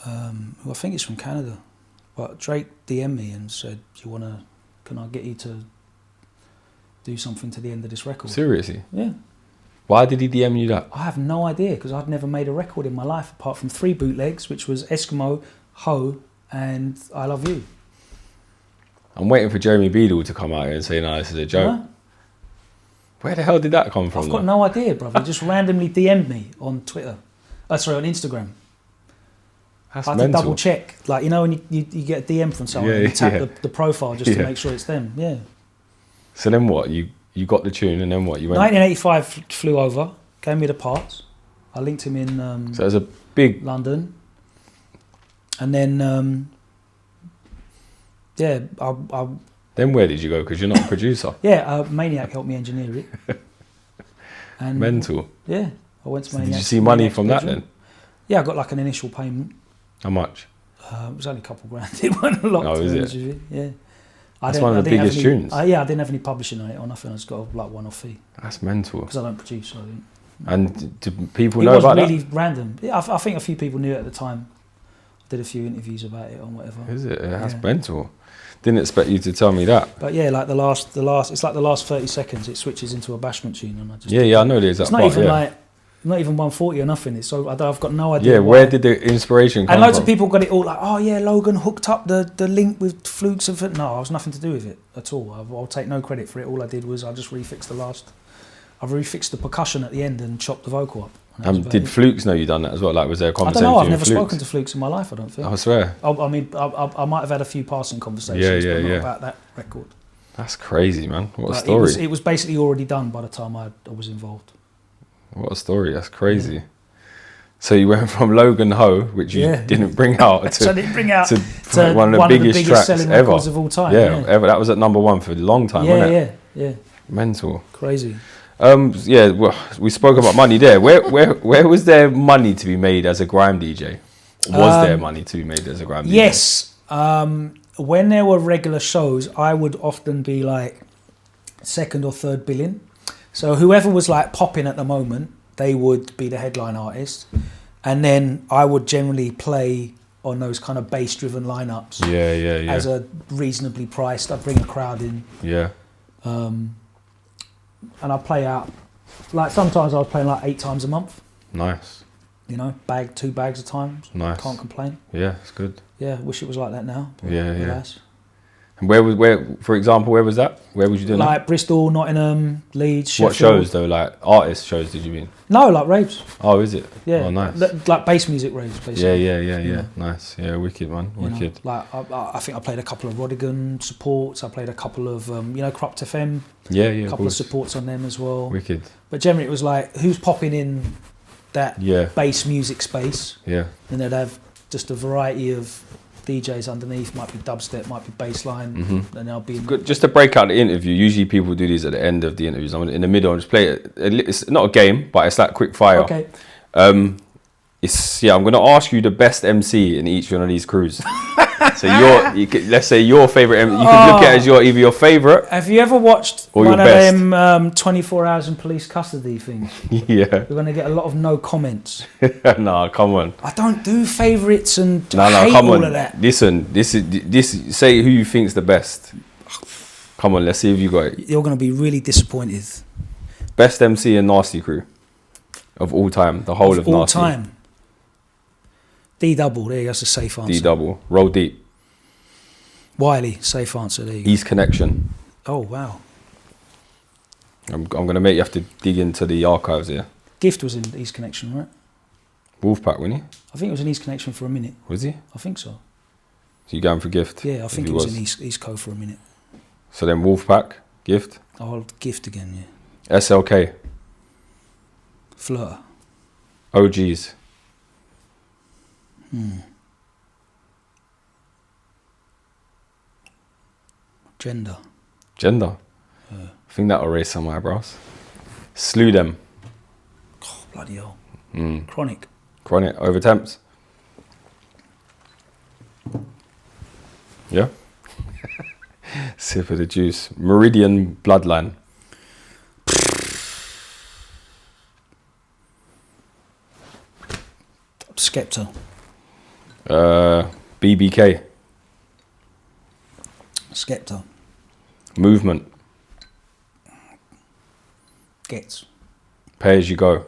I think it's from Canada, but Drake DM'd me and said, can I get you to do something to the end of this record? Seriously? Yeah. Why did he DM you that? I have no idea, because I'd never made a record in my life apart from 3 bootlegs, which was Eskimo, Ho, and I Love You. I'm waiting for Jeremy Beadle to come out here and say, no, this is a joke. No? Where the hell did that come from? I've got no idea, brother. He just randomly DM'd me on Twitter. On Instagram. That's I had to mental. double check. Like, you know when you get a DM from someone and you tap the profile just to make sure it's them. Yeah. So then what? You got the tune and then what? You went. 1985 flew over, gave me the parts. I linked him in So there's a big London. And then, yeah, Then where did you go? Because you're not a producer. yeah, Maniac helped me engineer it. And Mental. yeah, I went to So Maniac. did you see money Maniac's from that bedroom. then? Yeah, I got like an initial payment. How much? It was only a couple grand. It wasn't a lot. Oh, to is be it? honest with you. Yeah. That's one of the biggest tunes. Yeah, I didn't have any publishing on it or nothing. I just got a one-off fee That's mental. because I don't produce. So I didn't. And do people It know was about really that? random. Yeah, I think a few people knew it at the time. I did a few interviews about it or whatever. Is it? Yeah, that's Yeah. mental. Didn't expect you to tell me that. But yeah, like the last, it's like the last 30 seconds. It switches into a bashment tune, and I just Yeah, I know there's that It's not part, even yeah. like not even 140 or nothing. It's so I've got no idea. Yeah, why. where did the inspiration come And loads from? of people got it all like, oh yeah, Logan hooked up the link with Flukes of it. No, I was nothing to do with it at all. I'll take no credit for it. All I did was I just refixed I refixed the percussion at the end and chopped the vocal up. And that was about Did it. Flukes know you done that as well? Like, was there a I conversation? don't know. I've with never Flukes? spoken to Flukes in my life. I don't think. I swear. I mean, I might have had a few passing conversations, Yeah, but not yeah. about that record. That's crazy, man. What a Like, story. It was basically already done by the time I was involved. What a story. That's crazy. So you went from Logan Ho, which you Yeah. didn't bring out, So I didn't bring out to to one of the biggest tracks selling ever. records of all time. Yeah, ever. That was at #1 for a long time, yeah, wasn't it? yeah. Mental. Crazy. Yeah, well, we spoke about money there. Where was there money to be made as a grime DJ? Was there money to be made as a grime DJ? Yes. When there were regular shows, I would often be like second or third billing. So whoever was like popping at the moment, they would be the headline artist. And then I would generally play on those kind of bass-driven lineups. Yeah. As a reasonably priced, I'd bring a crowd in. Yeah. And I'd play out, like sometimes I was playing like 8 times a month. Nice. You know, 2 bags a time. Nice. Can't complain. Yeah, it's good. Yeah, wish it was like that now. but Yeah. alas. And for example, where was that? Where was you doing that? Like Bristol, Nottingham, Leeds, What Sheffield. shows though? Like artist shows? Did you mean? No, like raves. Oh, is it? Yeah. Oh, nice. Like bass music raves, basically. Yeah. Nice. Yeah, wicked, man. You know, Wicked. like I think I played a couple of Rodigan supports. I played a couple of Corrupt FM. Yeah. A couple of course. supports on them as well. Wicked. But generally, it was like who's popping in that Yeah. bass music space, Yeah. and they'd have just a variety of DJs underneath. Might be dubstep, might be bassline, and I'll be Good. Just to break out the interview, usually people do these at the end of the interviews. I'm in the middle. I just play it. It's not a game, but it's like quick fire. Okay. I'm going to ask you the best MC in each one of these crews. So let's say your favorite. You can look at it as either your favorite. Have you ever watched Or your one of best. them 24 hours in police custody things? Yeah. You're going to get a lot of no comments. Nah, come on. I don't do favourites and No, I hate come all on. of that. Listen, this. Say who you think's the best. Come on, let's see if you got it. You're going to be really disappointed. Best MC and Nasty crew of all time. The whole of all Nasty. time. D double, there you go, that's a safe answer. D double. Roll deep. Wiley, safe answer, there you go. East Connection. Oh, wow. I'm going to make you have to dig into the archives here. Gift was in East Connection, right? Wolfpack, wasn't he? I think it was in East Connection for a minute. Was he? I think so. So you going for Gift? Yeah, I if think he it was in East Coast for a minute. So then Wolfpack, Gift, Oh, Gift again, yeah. SLK. Flirt. OGs. Gender. Gender. I think that'll raise some eyebrows. Slew them. Oh, bloody hell. Chronic. Chronic. Over temps. Yeah. Sip of the juice. Meridian bloodline. Skepta. BBK. Skepta. Movement. Gets. Pay as you go.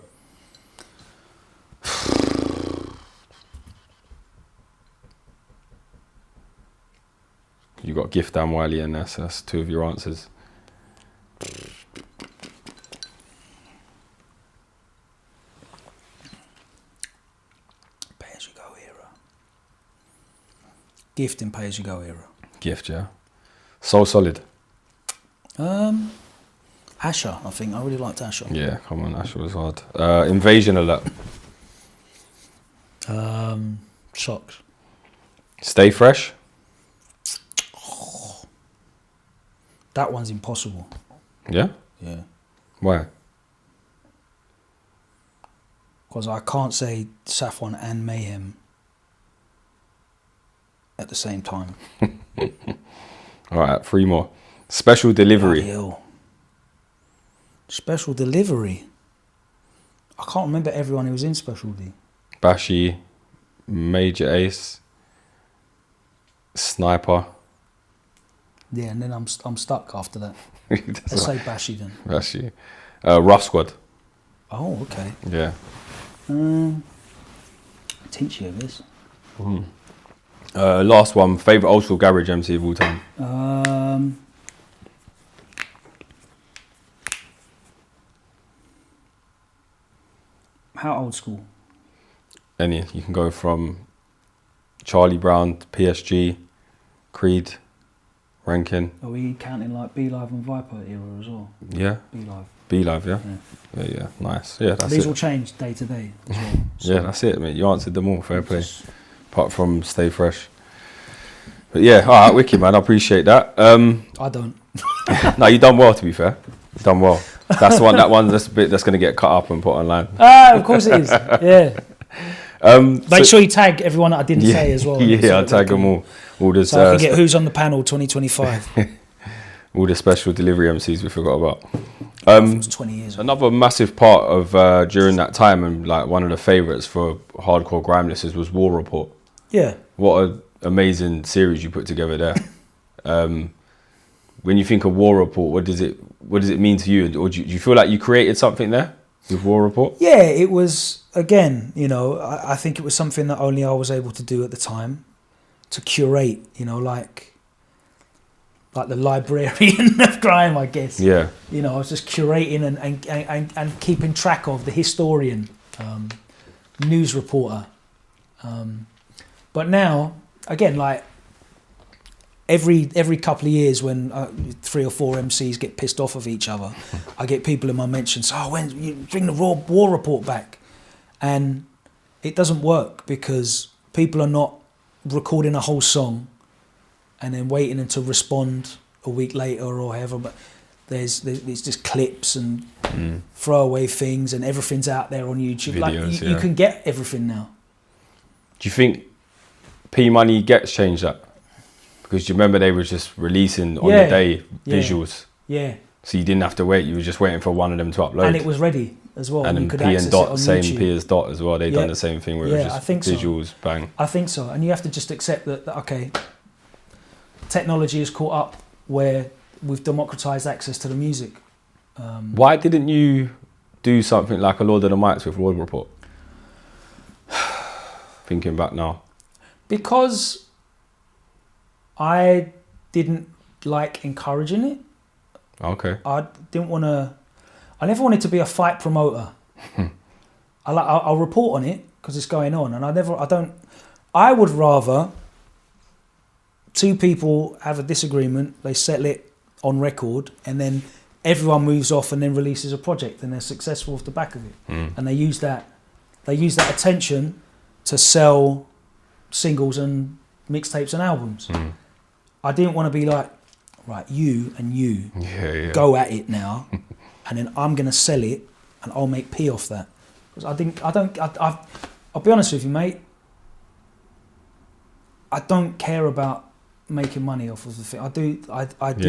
You got Gift and Wiley in there, so that's two of your answers. Pay as you go era. Gift and pay as you go era. Gift, yeah. So Solid. Asher, I think. I really liked Asher. Yeah, come on, Asher was hard. Invasion Alert. Socks. Stay Fresh. That one's impossible. Yeah? Yeah. Why? Because I can't say Saffron and Mayhem at the same time. All right, 3 more. Special Delivery. Bloody hell. Special Delivery. I can't remember everyone who was in Special D. Bashi. Major Ace. Sniper. Yeah, and then I'm stuck after that. Let's say Bashi then. Bashi. Rough Squad. Oh, okay. Yeah. Teach you this. Last one. Favorite old school garage MC of all time. How old school? Any. You can go from Charlie Brown to PSG, Creed, Rankin. Are we counting like Be Live and Viper era as well? Yeah. Be Live. Be Live, yeah? Yeah, nice. Yeah, that's These it. will change day to day as well. So Yeah, that's it, mate. You answered them all. Fair play. Apart from Stay Fresh. But yeah, all right, wicked, man. I appreciate that. I don't. No, you done well, to be fair. You done well. That's the one. That's a bit that's going to get cut up and put online. Of course it is. Yeah. Make sure you tag everyone that I didn't say as well. Yeah, I'll tag them all. All the, so I can get Who's on the Panel 2025. all the special delivery MCs we forgot about. It was 20 years ago. Another massive part of during that time, and like one of the favourites for hardcore grime listeners was War Report. Yeah. What an amazing series you put together there. When you think of War Report, what does it mean to you? Or do you feel like you created something there with War Report? Yeah, it was, again, I think it was something that only I was able to do at the time, to curate, like the librarian of grime, I guess. Yeah. I was just curating and keeping track of the historian, news reporter. But now, again, like every couple of years when 3 or 4 MCs get pissed off of each other, I get people in my mentions, when you bring the War Report back. And it doesn't work because people are not recording a whole song and then waiting until respond a week later or whatever, but there's just clips and throwaway things, and everything's out there on YouTube. Videos, you can get everything now. Do you think P Money gets changed up? Because you remember they were just releasing on the day visuals. Yeah. So you didn't have to wait. You were just waiting for one of them to upload. And it was ready as well. And you then could P access and Dot, it on same YouTube. P as Dot as well. They done the same thing where it was just I think visuals, so. bang. I think so. And you have to just accept that okay, technology has caught up where we've democratized access to the music. Why didn't you do something like a Lord of the Mics with War Report? Thinking back now. Because I didn't like encouraging it. Okay. I never wanted to be a fight promoter. I'll report on it because it's going on, and I would rather 2 people have a disagreement, they settle it on record, and then everyone moves off and then releases a project and they're successful off the back of it. And they use that attention to sell singles and mixtapes and albums. I didn't want to be like, right, you and you go at it now, and then I'm gonna sell it and I'll make P off that. Because I'll be honest with you, mate. I don't care about making money off of the thing. I do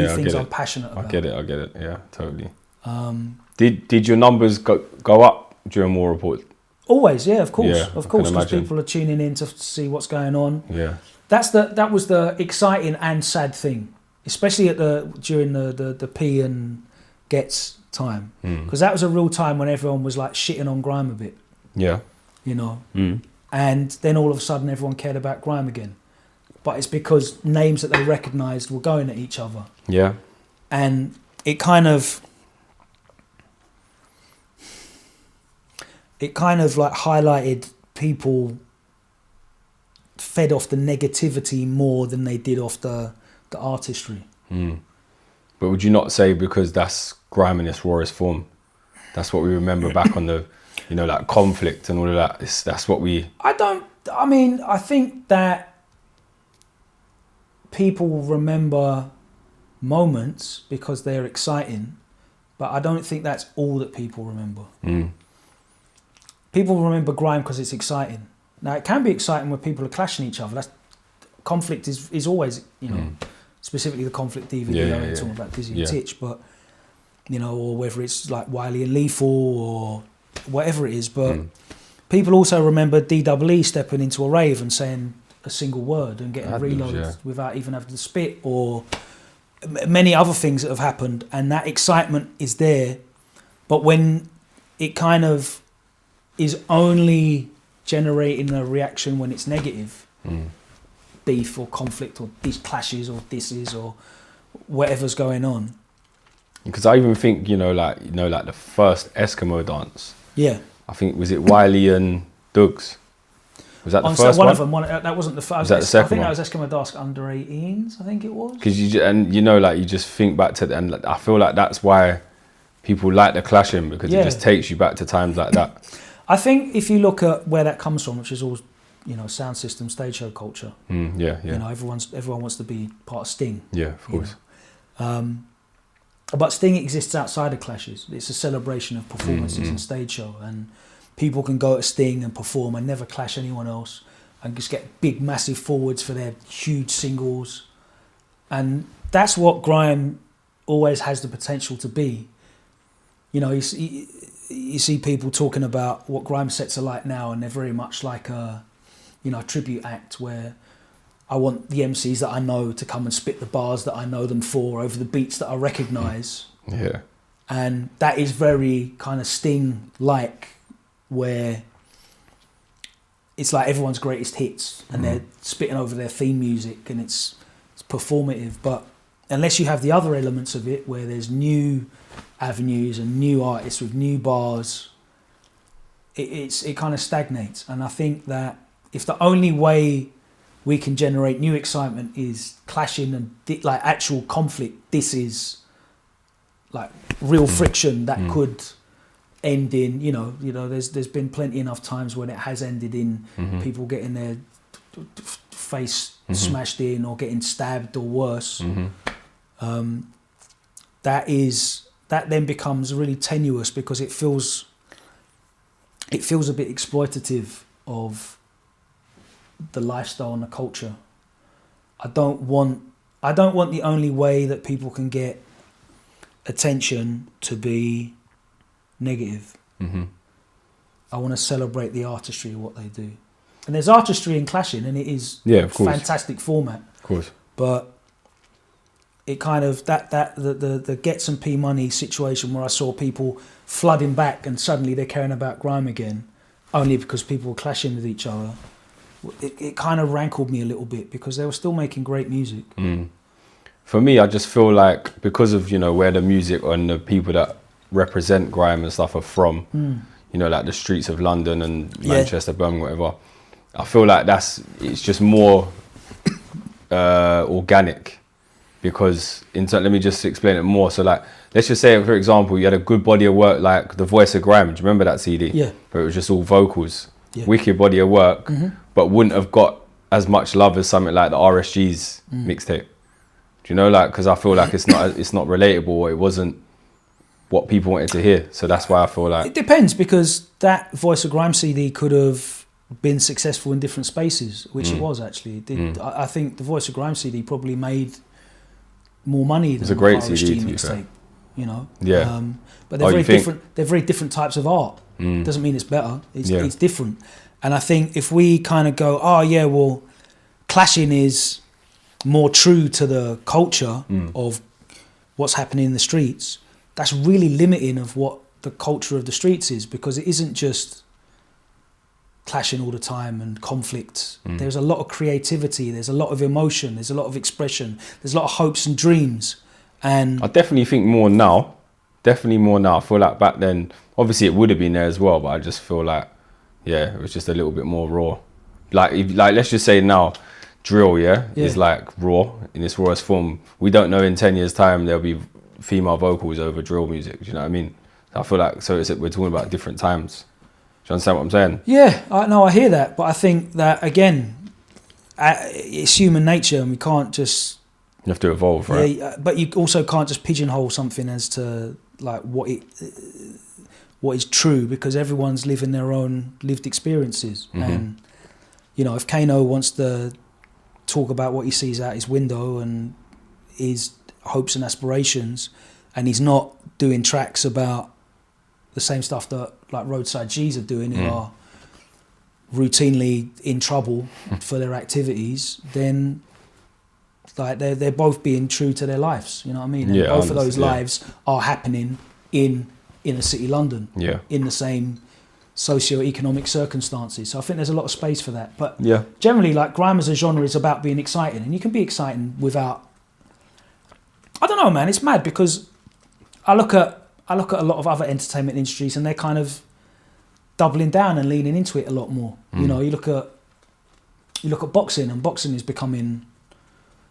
things I'm passionate about. I get it. Yeah, totally. Did your numbers go up during War Report? Always, yeah, of course, because people are tuning in to see what's going on. Yeah, that was the exciting and sad thing, especially during the P and Gets time, because that was a real time when everyone was like shitting on Grime a bit. Yeah, you know, and then all of a sudden everyone cared about Grime again. But it's because names that they recognised were going at each other. Yeah. And it kind of like highlighted people fed off the negativity more than they did off the artistry. But would you not say because that's Grime in its rawest form? That's what we remember back on the, like conflict and all of that. That's what we... I think that people remember moments because they're exciting, but I don't think that's all that people remember. People remember Grime because it's exciting. Now, it can be exciting when people are clashing each other. Conflict is always, specifically the conflict DVD, talking about Dizzy and Titch, but, or whether it's like Wiley and Lethal or whatever it is, but people also remember DEE stepping into a rave and saying a single word and getting reloaded without even having to spit, or many other things that have happened, and that excitement is there. But when it kind of is only generating a reaction when it's negative, beef or conflict or these clashes or disses or whatever's going on. Because I even think, like the first Eskimo dance. Yeah. I think, was it Wiley and Dougs? Was that the first one? One of them. That wasn't the first. Was that the second one? I think that was Eskimo Dusk under 18s. I think it was. Because you just think back to, and I feel like that's why people like the clashing, because it just takes you back to times like that. I think if you look at where that comes from, which is all, sound system, stage show culture. Everyone wants to be part of Sting. Yeah, of course. But Sting exists outside of clashes. It's a celebration of performances and stage show, and people can go to Sting and perform and never clash anyone else and just get big, massive forwards for their huge singles. And that's what Grime always has the potential to be. You see people talking about what Grime sets are like now, and they're very much like a tribute act where I want the MCs that I know to come and spit the bars that I know them for over the beats that I recognise. Yeah. And that is very kind of Sting-like, where it's like everyone's greatest hits and they're spitting over their theme music and it's performative. But unless you have the other elements of it, where there's new avenues and new artists with new bars, it kind of stagnates. And I think that if the only way we can generate new excitement is clashing and like actual conflict, this is like real friction that could end in, there's been plenty enough times when it has ended in people getting their face smashed in or getting stabbed or worse. That then becomes really tenuous, because it feels a bit exploitative of the lifestyle and the culture. I don't want the only way that people can get attention to be negative. I want to celebrate the artistry of what they do. And there's artistry in clashing, and it is fantastic format. Of course. But it kind of the Get Some P Money situation, where I saw people flooding back and suddenly they're caring about Grime again, only because people were clashing with each other. It kind of rankled me a little bit, because they were still making great music. For me, I just feel like, because of where the music and the people that represent Grime and stuff are from, like the streets of London and Manchester, Birmingham, whatever, I feel like it's just more organic. because let me just explain it more. So like, let's just say, for example, you had a good body of work, like The Voice of Grime. Do you remember that CD? Yeah. Where it was just all vocals. Yeah. Wicked body of work, but wouldn't have got as much love as something like the RSG's mixtape. Do you know, like, because I feel like it's not relatable, or it wasn't what people wanted to hear. So that's why I feel like it depends, because that Voice of Grime CD could have been successful in different spaces, which it was actually. It did. I think the Voice of Grime CD probably made more money than a great the CD, RSG to be mixtape. fair. You know. Yeah. But they're very different. They're very different types of art. Doesn't mean it's better. It's different. And I think if we kind of go, oh yeah, well, clashing is more true to the culture of what's happening in the streets, that's really limiting of what the culture of the streets is, because it isn't just clashing all the time and conflict. There's a lot of creativity, there's a lot of emotion, there's a lot of expression, there's a lot of hopes and dreams. And I definitely think more now. Definitely more now. I feel like back then, obviously it would have been there as well, but I just feel like, yeah, it was just a little bit more raw. Like let's just say now, drill, is like raw in its rawest form. We don't know in 10 years' time there'll be female vocals over drill music. Do you know what I mean? I feel like we're talking about different times. Do you understand what I'm saying? Yeah, I hear that, but I think that again, it's human nature, and we can't just. You have to evolve, right? Yeah, but you also can't just pigeonhole something as to like what is true, because everyone's living their own lived experiences. And you know, if Kano wants to talk about what he sees out his window and his hopes and aspirations, and he's not doing tracks about the same stuff that like Roadside G's are doing, who are routinely in trouble for their activities, then like they're both being true to their lives, you know what I mean? And both of those lives are happening in inner city London, in the same socio-economic circumstances. So I think there's a lot of space for that. But generally, like, grime as a genre is about being exciting, and you can be exciting without. I don't know, man. It's mad, because I look at a lot of other entertainment industries, and they're kind of doubling down and leaning into it a lot more. You know, you look at boxing, and boxing is becoming,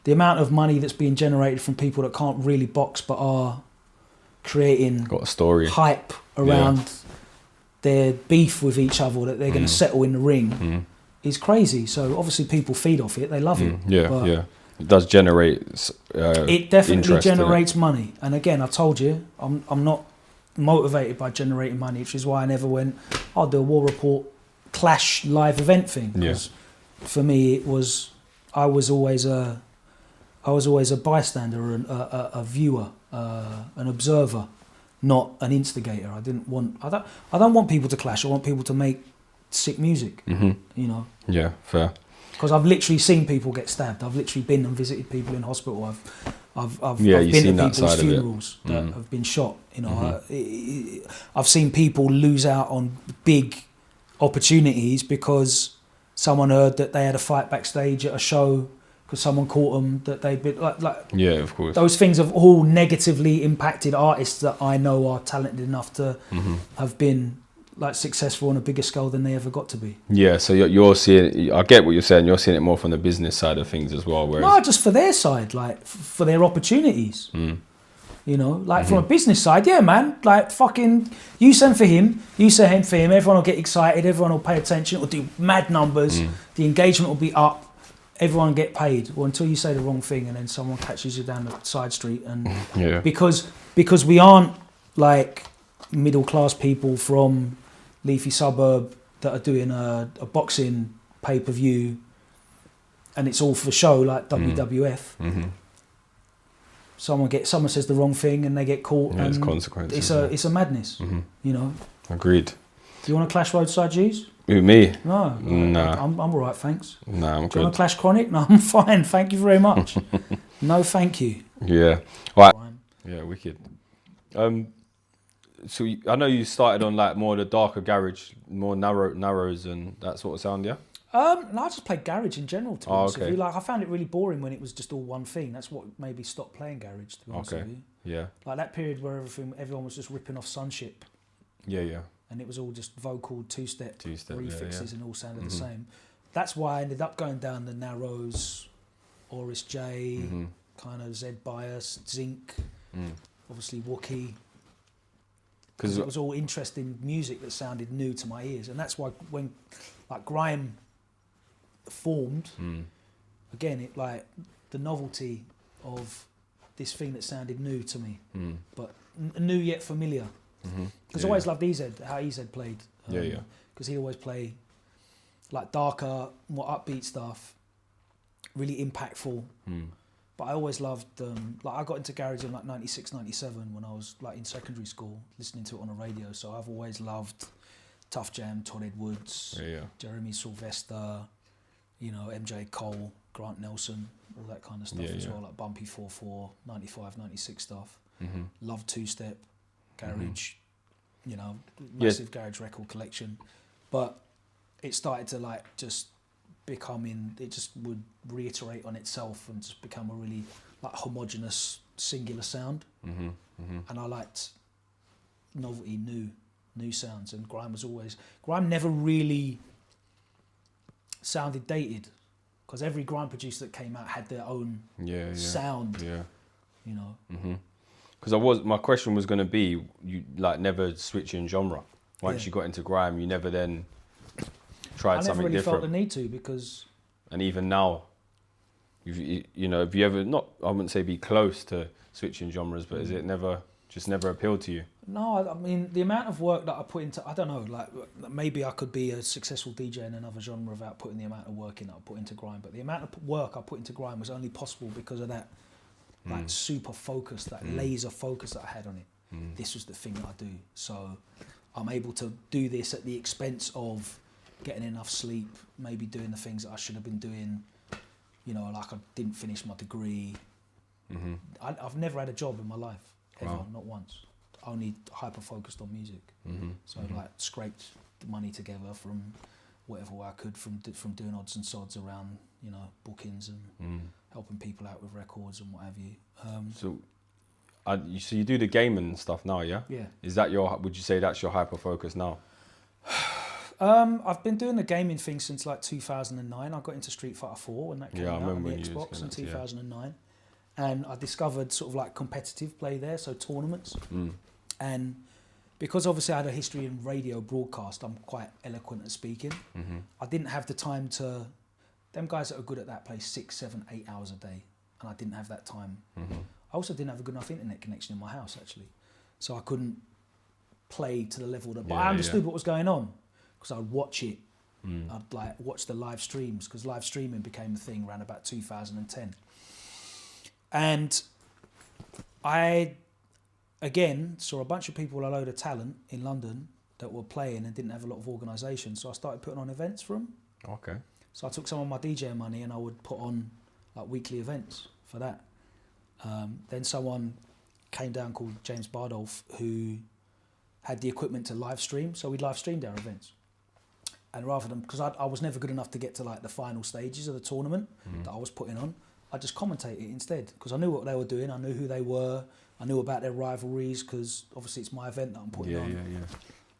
the amount of money that's being generated from people that can't really box but are creating got a story, hype around their beef with each other, that they're going to settle in the ring, is crazy. So obviously people feed off it, they love it. It does generate it definitely interest generates money. And again, I told you, I'm not motivated by generating money, which is why I never went, I'll do a War Report Clash live event thing. Because for me, it was, I was always a bystander, a viewer, an observer, not an instigator. I don't want people to clash. I want people to make sick music. You know. Yeah, fair. Because I've literally seen people get stabbed. I've literally been and visited people in hospital. I've been to people's funerals that have been shot. You know, I've seen people lose out on big opportunities because someone heard that they had a fight backstage at a show, because someone caught them, that they'd been like of course. Those things have all negatively impacted artists that I know are talented enough to have been like successful on a bigger scale than they ever got to be. Yeah, so you're seeing, I get what you're saying, you're seeing it more from the business side of things as well. Whereas... No, just for their side, like for their opportunities. You know, like from a business side, yeah, man, like fucking, you send for him, you send him for him, everyone will get excited, everyone will pay attention, it'll do mad numbers, the engagement will be up, everyone will get paid. Well, until you say the wrong thing and then someone catches you down the side street, and because we aren't like middle class people from leafy suburb that are doing a boxing pay-per-view and it's all for show, like WWF. Someone says the wrong thing and they get caught, and it's consequences. It's a madness. You know. Agreed. Do you want to clash Roadside G's? Who, me? No. Nah. I'm all right, thanks. Nah, I'm Do good. you want to clash Chronic? No, I'm fine. Thank you very much. No, thank you. Yeah. Right. Yeah, wicked. So I know you started on like more the darker garage, more narrows and that sort of sound, yeah? No, I just played garage in general, to be honest with you. Like, I found it really boring when it was just all one thing. That's what made me stop playing garage, to be honest with you. Yeah. Like that period where everyone was just ripping off Sunship. Yeah. And it was all just vocal two-step refixes and all sounded the same. That's why I ended up going down the narrows, Oris J, kind of Z Bias, Zinc, obviously Wookie. Because It was all interesting music that sounded new to my ears, and that's why when like Grime formed, again, it like the novelty of this thing that sounded new to me, but new yet familiar. Because I always loved EZ, how EZ played. Because he'd always play like darker, more upbeat stuff, really impactful. But I always loved, like I got into garage in like 96, 97 when I was like in secondary school, listening to it on the radio. So I've always loved Tough Jam, Todd Edwards, Jeremy Sylvester, you know, MJ Cole, Grant Nelson, all that kind of stuff as well, like Bumpy 4/4, 95, 96 stuff. Loved two-step, garage, you know, massive garage record collection. But it started to like just becoming, it just would reiterate on itself and just become a really like homogenous, singular sound. And I liked novelty, new sounds, and Grime never really sounded dated, because every Grime producer that came out had their own sound, you know. Because my question was going to be, you like never switching genre. Once you got into Grime, you never then tried something really different. I never really felt the need to, because... And even now, you know, have you ever, not, I wouldn't say be close to switching genres, but is it just never appealed to you? No, I mean, the amount of work that I put into, I don't know, like maybe I could be a successful DJ in another genre without putting the amount of work in that I put into Grime, but the amount of work I put into Grime was only possible because of that like super focus, that laser focus that I had on it. This was the thing that I do. So I'm able to do this at the expense of getting enough sleep, maybe doing the things that I should have been doing, you know, like I didn't finish my degree. I've never had a job in my life, ever, not once. Only hyper focused on music. So like scraped the money together from whatever way I could from doing odds and sods around, you know, bookings and helping people out with records and what have you. So you do the gaming and stuff now, yeah? Yeah. Is that would you say that's your hyper focus now? I've been doing the gaming thing since like 2009. I got into Street Fighter 4 when that came out on the Xbox in 2009. And I discovered sort of like competitive play there, so tournaments. And because obviously I had a history in radio broadcast, I'm quite eloquent at speaking. I didn't have the time to... Them guys that are good at that play 6, 7, 8 hours a day, and I didn't have that time. I also didn't have a good enough internet connection in my house, actually. So I couldn't play to the level that... But I understood what was going on, because I'd watch it. I'd like watch the live streams, because live streaming became a thing around about 2010. And I, again, saw a bunch of people with a load of talent in London that were playing and didn't have a lot of organisation. So I started putting on events for them. Okay. So I took some of my DJ money and I would put on like weekly events for that. Then someone came down called James Bardolph, who had the equipment to live stream. So we'd live streamed our events. And rather than, because I was never good enough to get to like the final stages of the tournament that I was putting on, I just commentate it instead, because I knew what they were doing, I knew who they were, I knew about their rivalries, because obviously it's my event that I'm putting on.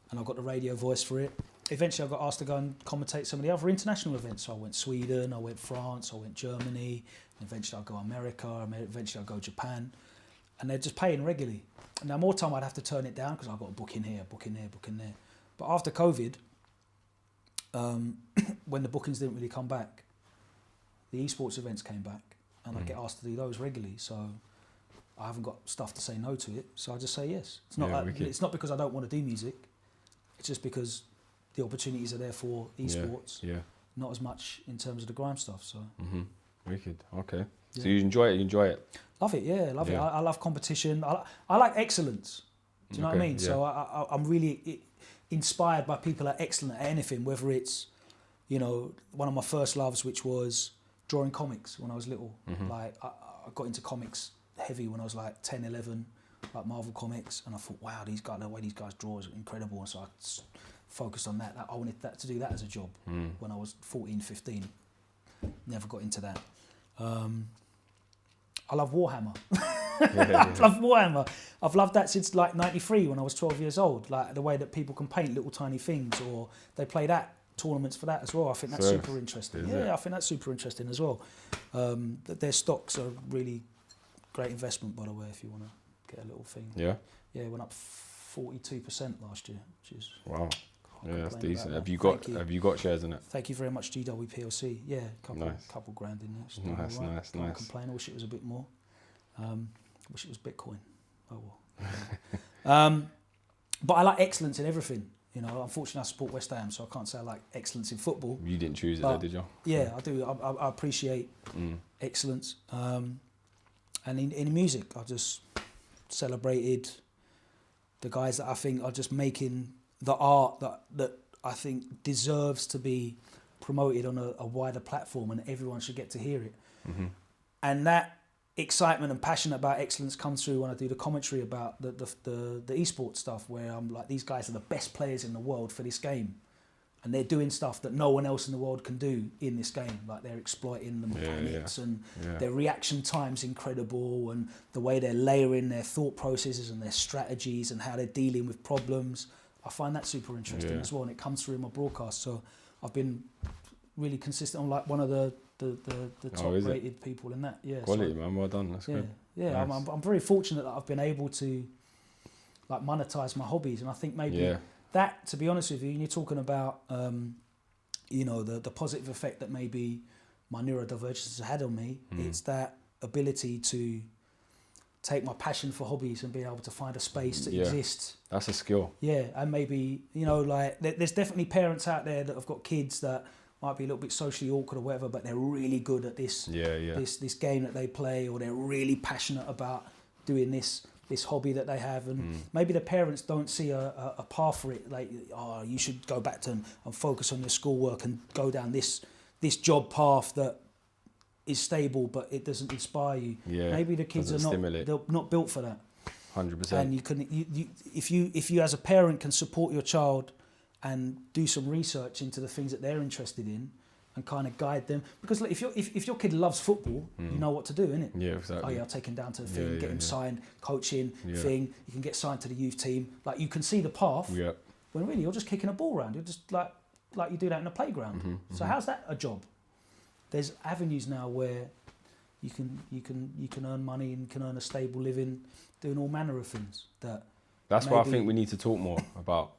And I got the radio voice for it. Eventually I got asked to go and commentate some of the other international events. So I went Sweden, I went France, I went Germany, and eventually I'll go America, eventually I'll go Japan. And they're just paying regularly. And now more time I'd have to turn it down, because I've got a book in here, book in there, book in there. But after COVID, when the bookings didn't really come back, the esports events came back, and I get asked to do those regularly. So I haven't got stuff to say no to it, so I just say yes. It's not it's not because I don't want to do music. It's just because the opportunities are there for esports. Not as much in terms of the Grime stuff. So. Wicked. Okay. So you enjoy it. You enjoy it. Love it. Yeah, love it. I love competition. I like excellence. Do you know what I mean? So I'm really inspired by people that are excellent at anything. Whether it's, you know, one of my first loves, which was drawing comics when I was little. Like I got into comics heavy when I was like 10, 11, like Marvel comics, and I thought, wow, these guys, the way these guys draw is incredible. And so I focused on that. I wanted to do that as a job when I was 14, 15. Never got into that. I love Warhammer. I love Warhammer. I've loved that since like 93 when I was 12 years old. Like the way that people can paint little tiny things, or they play that tournaments for that as well. I think that's super interesting. I think that's super interesting as well. That their stocks are really great investment, by the way, if you want to get a little thing. Yeah. Yeah, it went up 42% last year, which is Wow. Yeah, that's decent. Have you Thank got shares in it? Thank you very much, GW PLC. Yeah, Nice. couple grand in there. It's doing Nice, all right. nice, Can't nice. complain. I wish it was a bit more. Wish it was Bitcoin. Oh well. But I like excellence in everything. You know, unfortunately, I support West Ham, so I can't say I like excellence in football. You didn't choose it, though, did you? Yeah, I do. I appreciate excellence. And in music, I just celebrated the guys that I think are just making the art that I think deserves to be promoted on a wider platform, and everyone should get to hear it. And that excitement and passion about excellence comes through when I do the commentary about the esports stuff, where I'm like, these guys are the best players in the world for this game, and they're doing stuff that no one else in the world can do in this game. Like, they're exploiting the mechanics and their reaction time's incredible, and the way they're layering their thought processes and their strategies and how they're dealing with problems. I find that super interesting as well, and it comes through in my broadcast. So I've been really consistent. I'm like one of the top rated people in that. Yeah, quality, man. Well done. That's good. Yeah, nice. I'm very fortunate that I've been able to like monetize my hobbies, and I think maybe that, to be honest with you, you're talking about you know, the positive effect that maybe my neurodivergence has had on me. It's that ability to take my passion for hobbies and be able to find a space to exist. That's a skill. Yeah, and maybe, you know, like there's definitely parents out there that have got kids that might be a little bit socially awkward or whatever, but they're really good at this this game that they play, or they're really passionate about doing this hobby that they have, and maybe the parents don't see a path for it, like, oh, you should go back to and focus on your schoolwork and go down this job path that is stable, but it doesn't inspire you. Maybe the kids they're not built for that. 100%. And you can if you as a parent can support your child and do some research into the things that they're interested in and kind of guide them, because like, if your kid loves football, you know what to do, innit? Yeah, exactly. Oh yeah, I'll take him down to the thing, get him signed, coaching thing. You can get signed to the youth team. Like, you can see the path. Yeah. When really you're just kicking a ball around. You're just like you do that in a playground. So how's that a job? There's avenues now where you can earn money and can earn a stable living doing all manner of things. That's why I think we need to talk more about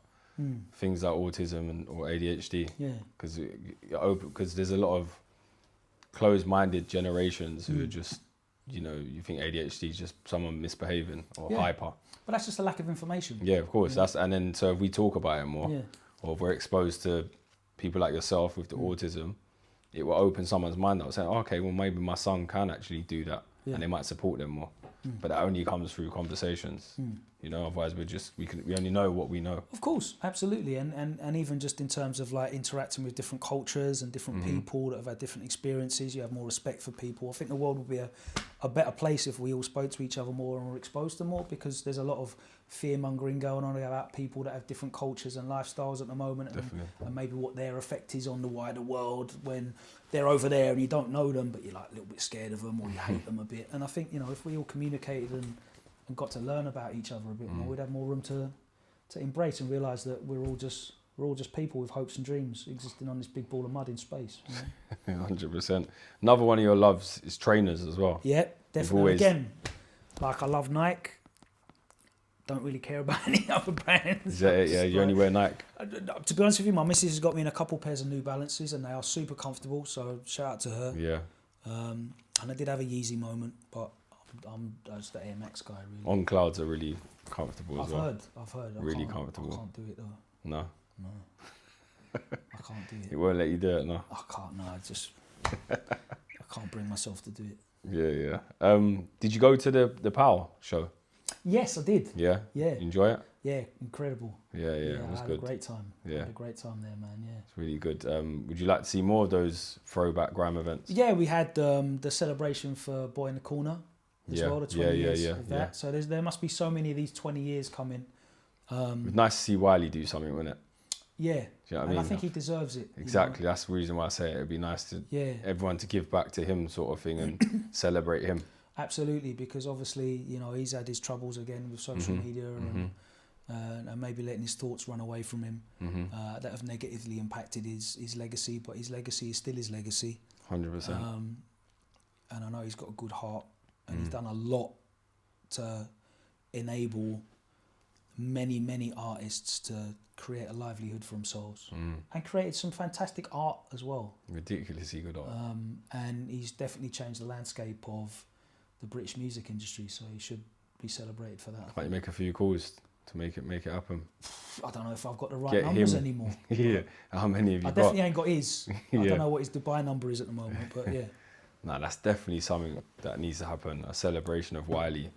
things like autism or ADHD. Yeah. Because there's a lot of closed-minded generations who are just, you know, you think ADHD is just someone misbehaving or hyper. But that's just a lack of information. Yeah, of course. And then so if we talk about it more, or if we're exposed to people like yourself with the autism, it will open someone's mind up saying, oh, okay, well, maybe my son can actually do that, and they might support them more. But that only comes through conversations. You know, otherwise we only know what we know. Of course, absolutely. And even just in terms of like interacting with different cultures and different people that have had different experiences, you have more respect for people. I think the world would be a better place if we all spoke to each other more and were exposed to more, because there's a lot of fear-mongering going on about people that have different cultures and lifestyles at the moment, and maybe what their effect is on the wider world when they're over there and you don't know them, but you're like a little bit scared of them or you hate them a bit. And I think, you know, if we all communicated and got to learn about each other a bit more, we'd have more room to embrace and realise that we're all just people with hopes and dreams existing on this big ball of mud in space. You know? 100%. Another one of your loves is trainers as well. Yeah, definitely. Again, like, I love Nike. Don't really care about any other brands. Is that it? Yeah, you only wear Nike? To be honest with you, my missus has got me in a couple pairs of New Balances, and they are super comfortable, so shout out to her. Yeah. And I did have a Yeezy moment, but I'm just the Air Max guy, really. On clouds are really comfortable as well. I've heard. Really comfortable. I can't do it though. No? No. I can't do it. It won't let you do it, no? I can't, no. I can't bring myself to do it. Yeah. Did you go to the PAL show? Yes, I did. Yeah? Yeah. Enjoy it? Yeah, incredible. Yeah, it was I had good. a great time. Yeah. I had a great time there, man, yeah. It's really good. Would you like to see more of those throwback grime events? Yeah, we had the celebration for Boy in the Corner as well, the 20 years of that. Yeah. So there must be so many of these 20 years coming. It's nice to see Wiley do something, wouldn't it? Yeah, you know what I mean? I think he deserves it. Exactly, you know? That's the reason why I say it. It'd be nice to everyone to give back to him, sort of thing, and celebrate him. Absolutely, because obviously, you know, he's had his troubles again with social media and maybe letting his thoughts run away from him that have negatively impacted his legacy, but his legacy is still his legacy. 100%. And I know he's got a good heart, and he's done a lot to enable many artists to create a livelihood for themselves, and created some fantastic art as well. Ridiculously good art. And he's definitely changed the landscape of the British music industry, so he should be celebrated for that. Can't you make a few calls to make it happen? I don't know if I've got the right Get numbers him. anymore. Yeah, how many have you I got? definitely ain't got his. I Yeah. don't know what his Dubai number is at the moment, but yeah. No, that's definitely something that needs to happen. A celebration of Wiley,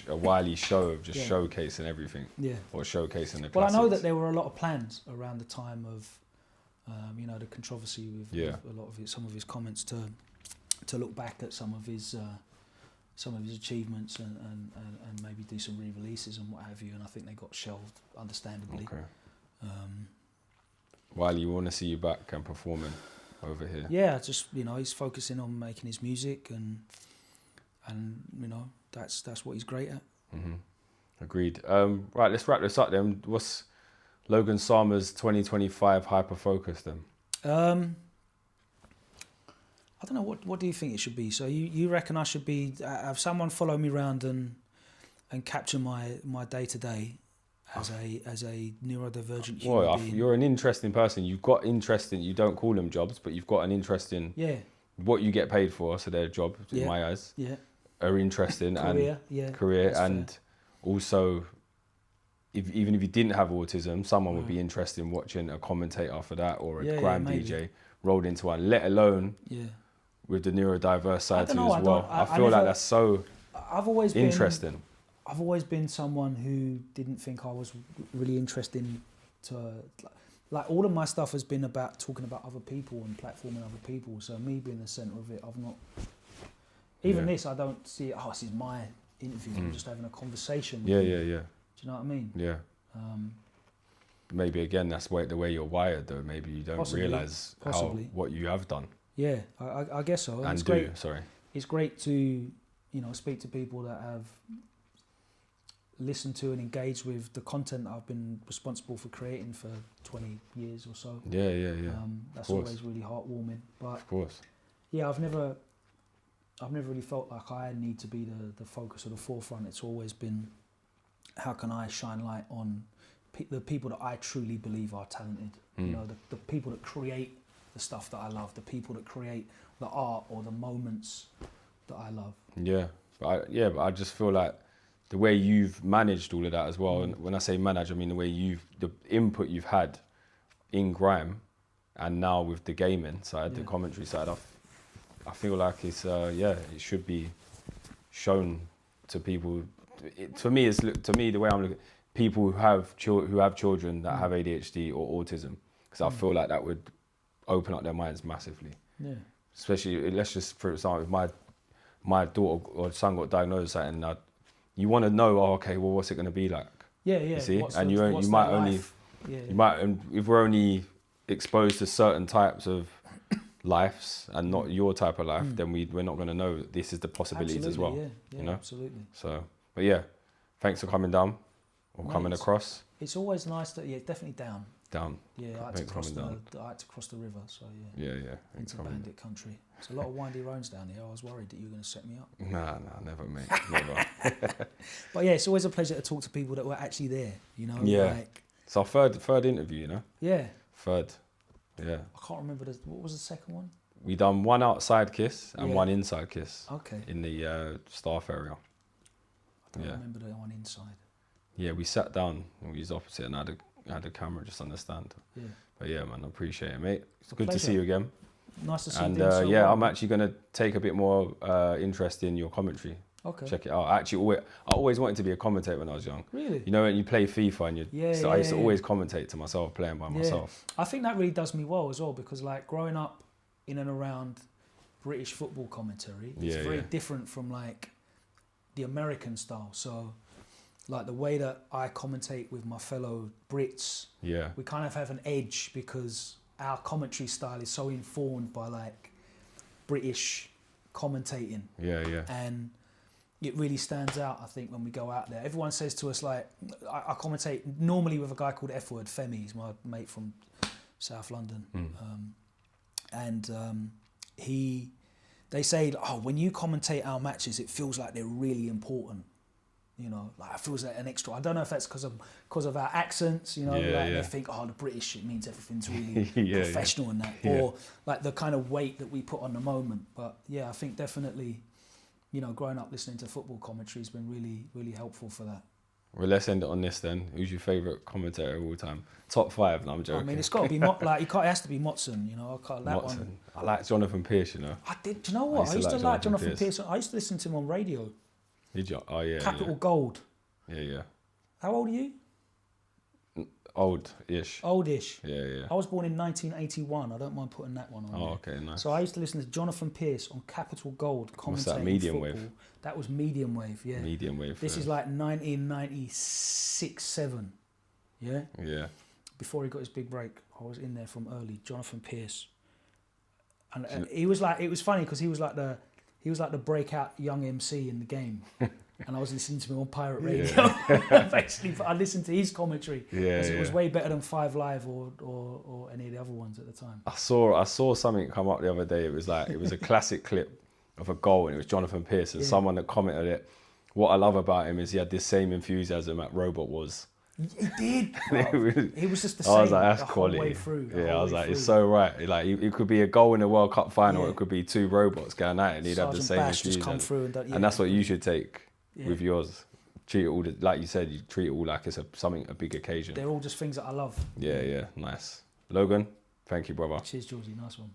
a Wiley show of just showcasing everything, Yeah. or showcasing the classics. Well, I know that there were a lot of plans around the time of, the controversy with a lot of some of his comments to look back at some of his achievements and maybe do some re-releases and what have you. And I think they got shelved, understandably. Okay. Wiley, you want to see you back and performing over here? Yeah, just he's focusing on making his music and that's what he's great at. Mm-hmm. Agreed. Right, let's wrap this up then. What's Logan Sama's 2025 hyper focus then? I don't know, what do you think it should be? So you reckon I should be have someone follow me around and capture my day to day as a neurodivergent human being? You're an interesting person. You've got interest in, you don't call them jobs, but you've got an interest in what you get paid for. So they're jobs in my eyes. Yeah. Are interesting career, and fair. Also, even if you didn't have autism, someone would be interested in watching a commentator for that or a Grime DJ rolled into one. Let alone with the neurodiverse side too as well. I feel like that's so interesting. I've always been someone who didn't think I was really interested to, like all of my stuff has been about talking about other people and platforming other people. So me being the centre of it, I've not. Even this, I don't see it. Oh, this is my interview. I'm just having a conversation. Yeah. Do you know what I mean? Yeah. Maybe again, that's the way you're wired, though. Maybe you don't realise what you have done. Yeah, I guess so. And it's do, great. sorry. It's great to, speak to people that have listened to and engaged with the content that I've been responsible for creating for 20 years or so. Yeah. That's always really heartwarming. But of course. Yeah, I've never really felt like I need to be the focus or the forefront. It's always been, how can I shine light on the people that I truly believe are talented? The people that create the stuff that I love, the people that create the art or the moments that I love. Yeah, but I just feel like the way you've managed all of that as well, and when I say manage, I mean the way the input you've had in Grime, and now with the gaming side, the commentary side, I feel like it's it should be shown to people. To me, the way I'm looking, people who have children that have ADHD or autism, because I feel like that would open up their minds massively. Yeah. Especially, let's just, for example, if my daughter or son got diagnosed with something, you want to know, what's it going to be like? Yeah. You see, you might only, if we're only exposed to certain types of lives and not your type of life, then we're not going to know that this is the possibilities as well. Yeah, absolutely. So, but yeah, thanks for coming down or coming across. It's always nice to, definitely down. Yeah, I had to cross the river, so Yeah. Into bandit country. It's a lot of windy roads down here. I was worried that you were going to set me up. Nah, never, mate. Never. But yeah, it's always a pleasure to talk to people that were actually there, Yeah. It's our third interview, Yeah. Third. Yeah. I can't remember, what was the second one? We done one outside kiss and one inside kiss. Okay. In the staff area. I don't remember the one inside. Yeah, we sat down and we was opposite and I had a camera, just understand. Yeah. But yeah, man, I appreciate it, mate. It's good to see you again. Nice to see you. And I'm actually going to take a bit more interest in your commentary. Okay. Check it out. I always wanted to be a commentator when I was young. Really? When you play FIFA and I used to always commentate to myself, playing by myself. I think that really does me well as well, because like growing up in and around British football commentary, it's very different from like the American style. So like the way that I commentate with my fellow Brits, we kind of have an edge because our commentary style is so informed by like British commentating. Yeah. And it really stands out, I think, when we go out there. Everyone says to us, like, I commentate normally with a guy called F-Word, Femi, he's my mate from South London. they say, oh, when you commentate our matches, it feels like they're really important. You know, like it feels like an extra. I don't know if that's because of our accents. You know, they think, oh, the British, it means everything's really professional and that, or like the kind of weight that we put on the moment. But yeah, I think definitely, you know, growing up listening to football commentary has been really, really helpful for that. Well, let's end it on this then. Who's your favourite commentator of all time? Top 5, no, I'm joking. I mean, it's got to be, it has to be Motson, you know. I can't, that Motson. one. I like Jonathan Pierce, you know. Do you know what? I used to like Jonathan Pierce. I used to listen to him on radio. Did you? Oh, yeah. Capital Gold. Yeah. How old are you? Old-ish. Oldish. Yeah. I was born in 1981. I don't mind putting that one on. Oh, okay, nice. So I used to listen to Jonathan Pierce on Capital Gold commentating. What's that, medium football. wave? That was medium wave, yeah. Medium wave. This is like 1996, 7. Yeah? Yeah. Before he got his big break, I was in there from early. Jonathan Pierce. And he was like, it was funny because he was like the breakout young MC in the game. And I was listening to him on pirate radio. Basically, I listened to his commentary because it was way better than 5 Live or any of the other ones at the time. I saw something come up the other day. It was a classic clip of a goal, and it was Jonathan Pierce, and someone that commented it. What I love about him is he had this same enthusiasm that Robot was. He did. He was just the same. I was like, that's quality. Way through, I was like, it's so right. Like, it could be a goal in the World Cup final. It could be 2 robots going at it, and he'd have the same enthusiasm. Come through and that's what you should take with yours. Treat it all, like you said, you treat it all like it's a big occasion. They're all just things that I love. Yeah, nice. Logan, thank you, brother. Cheers, Georgie. Nice one.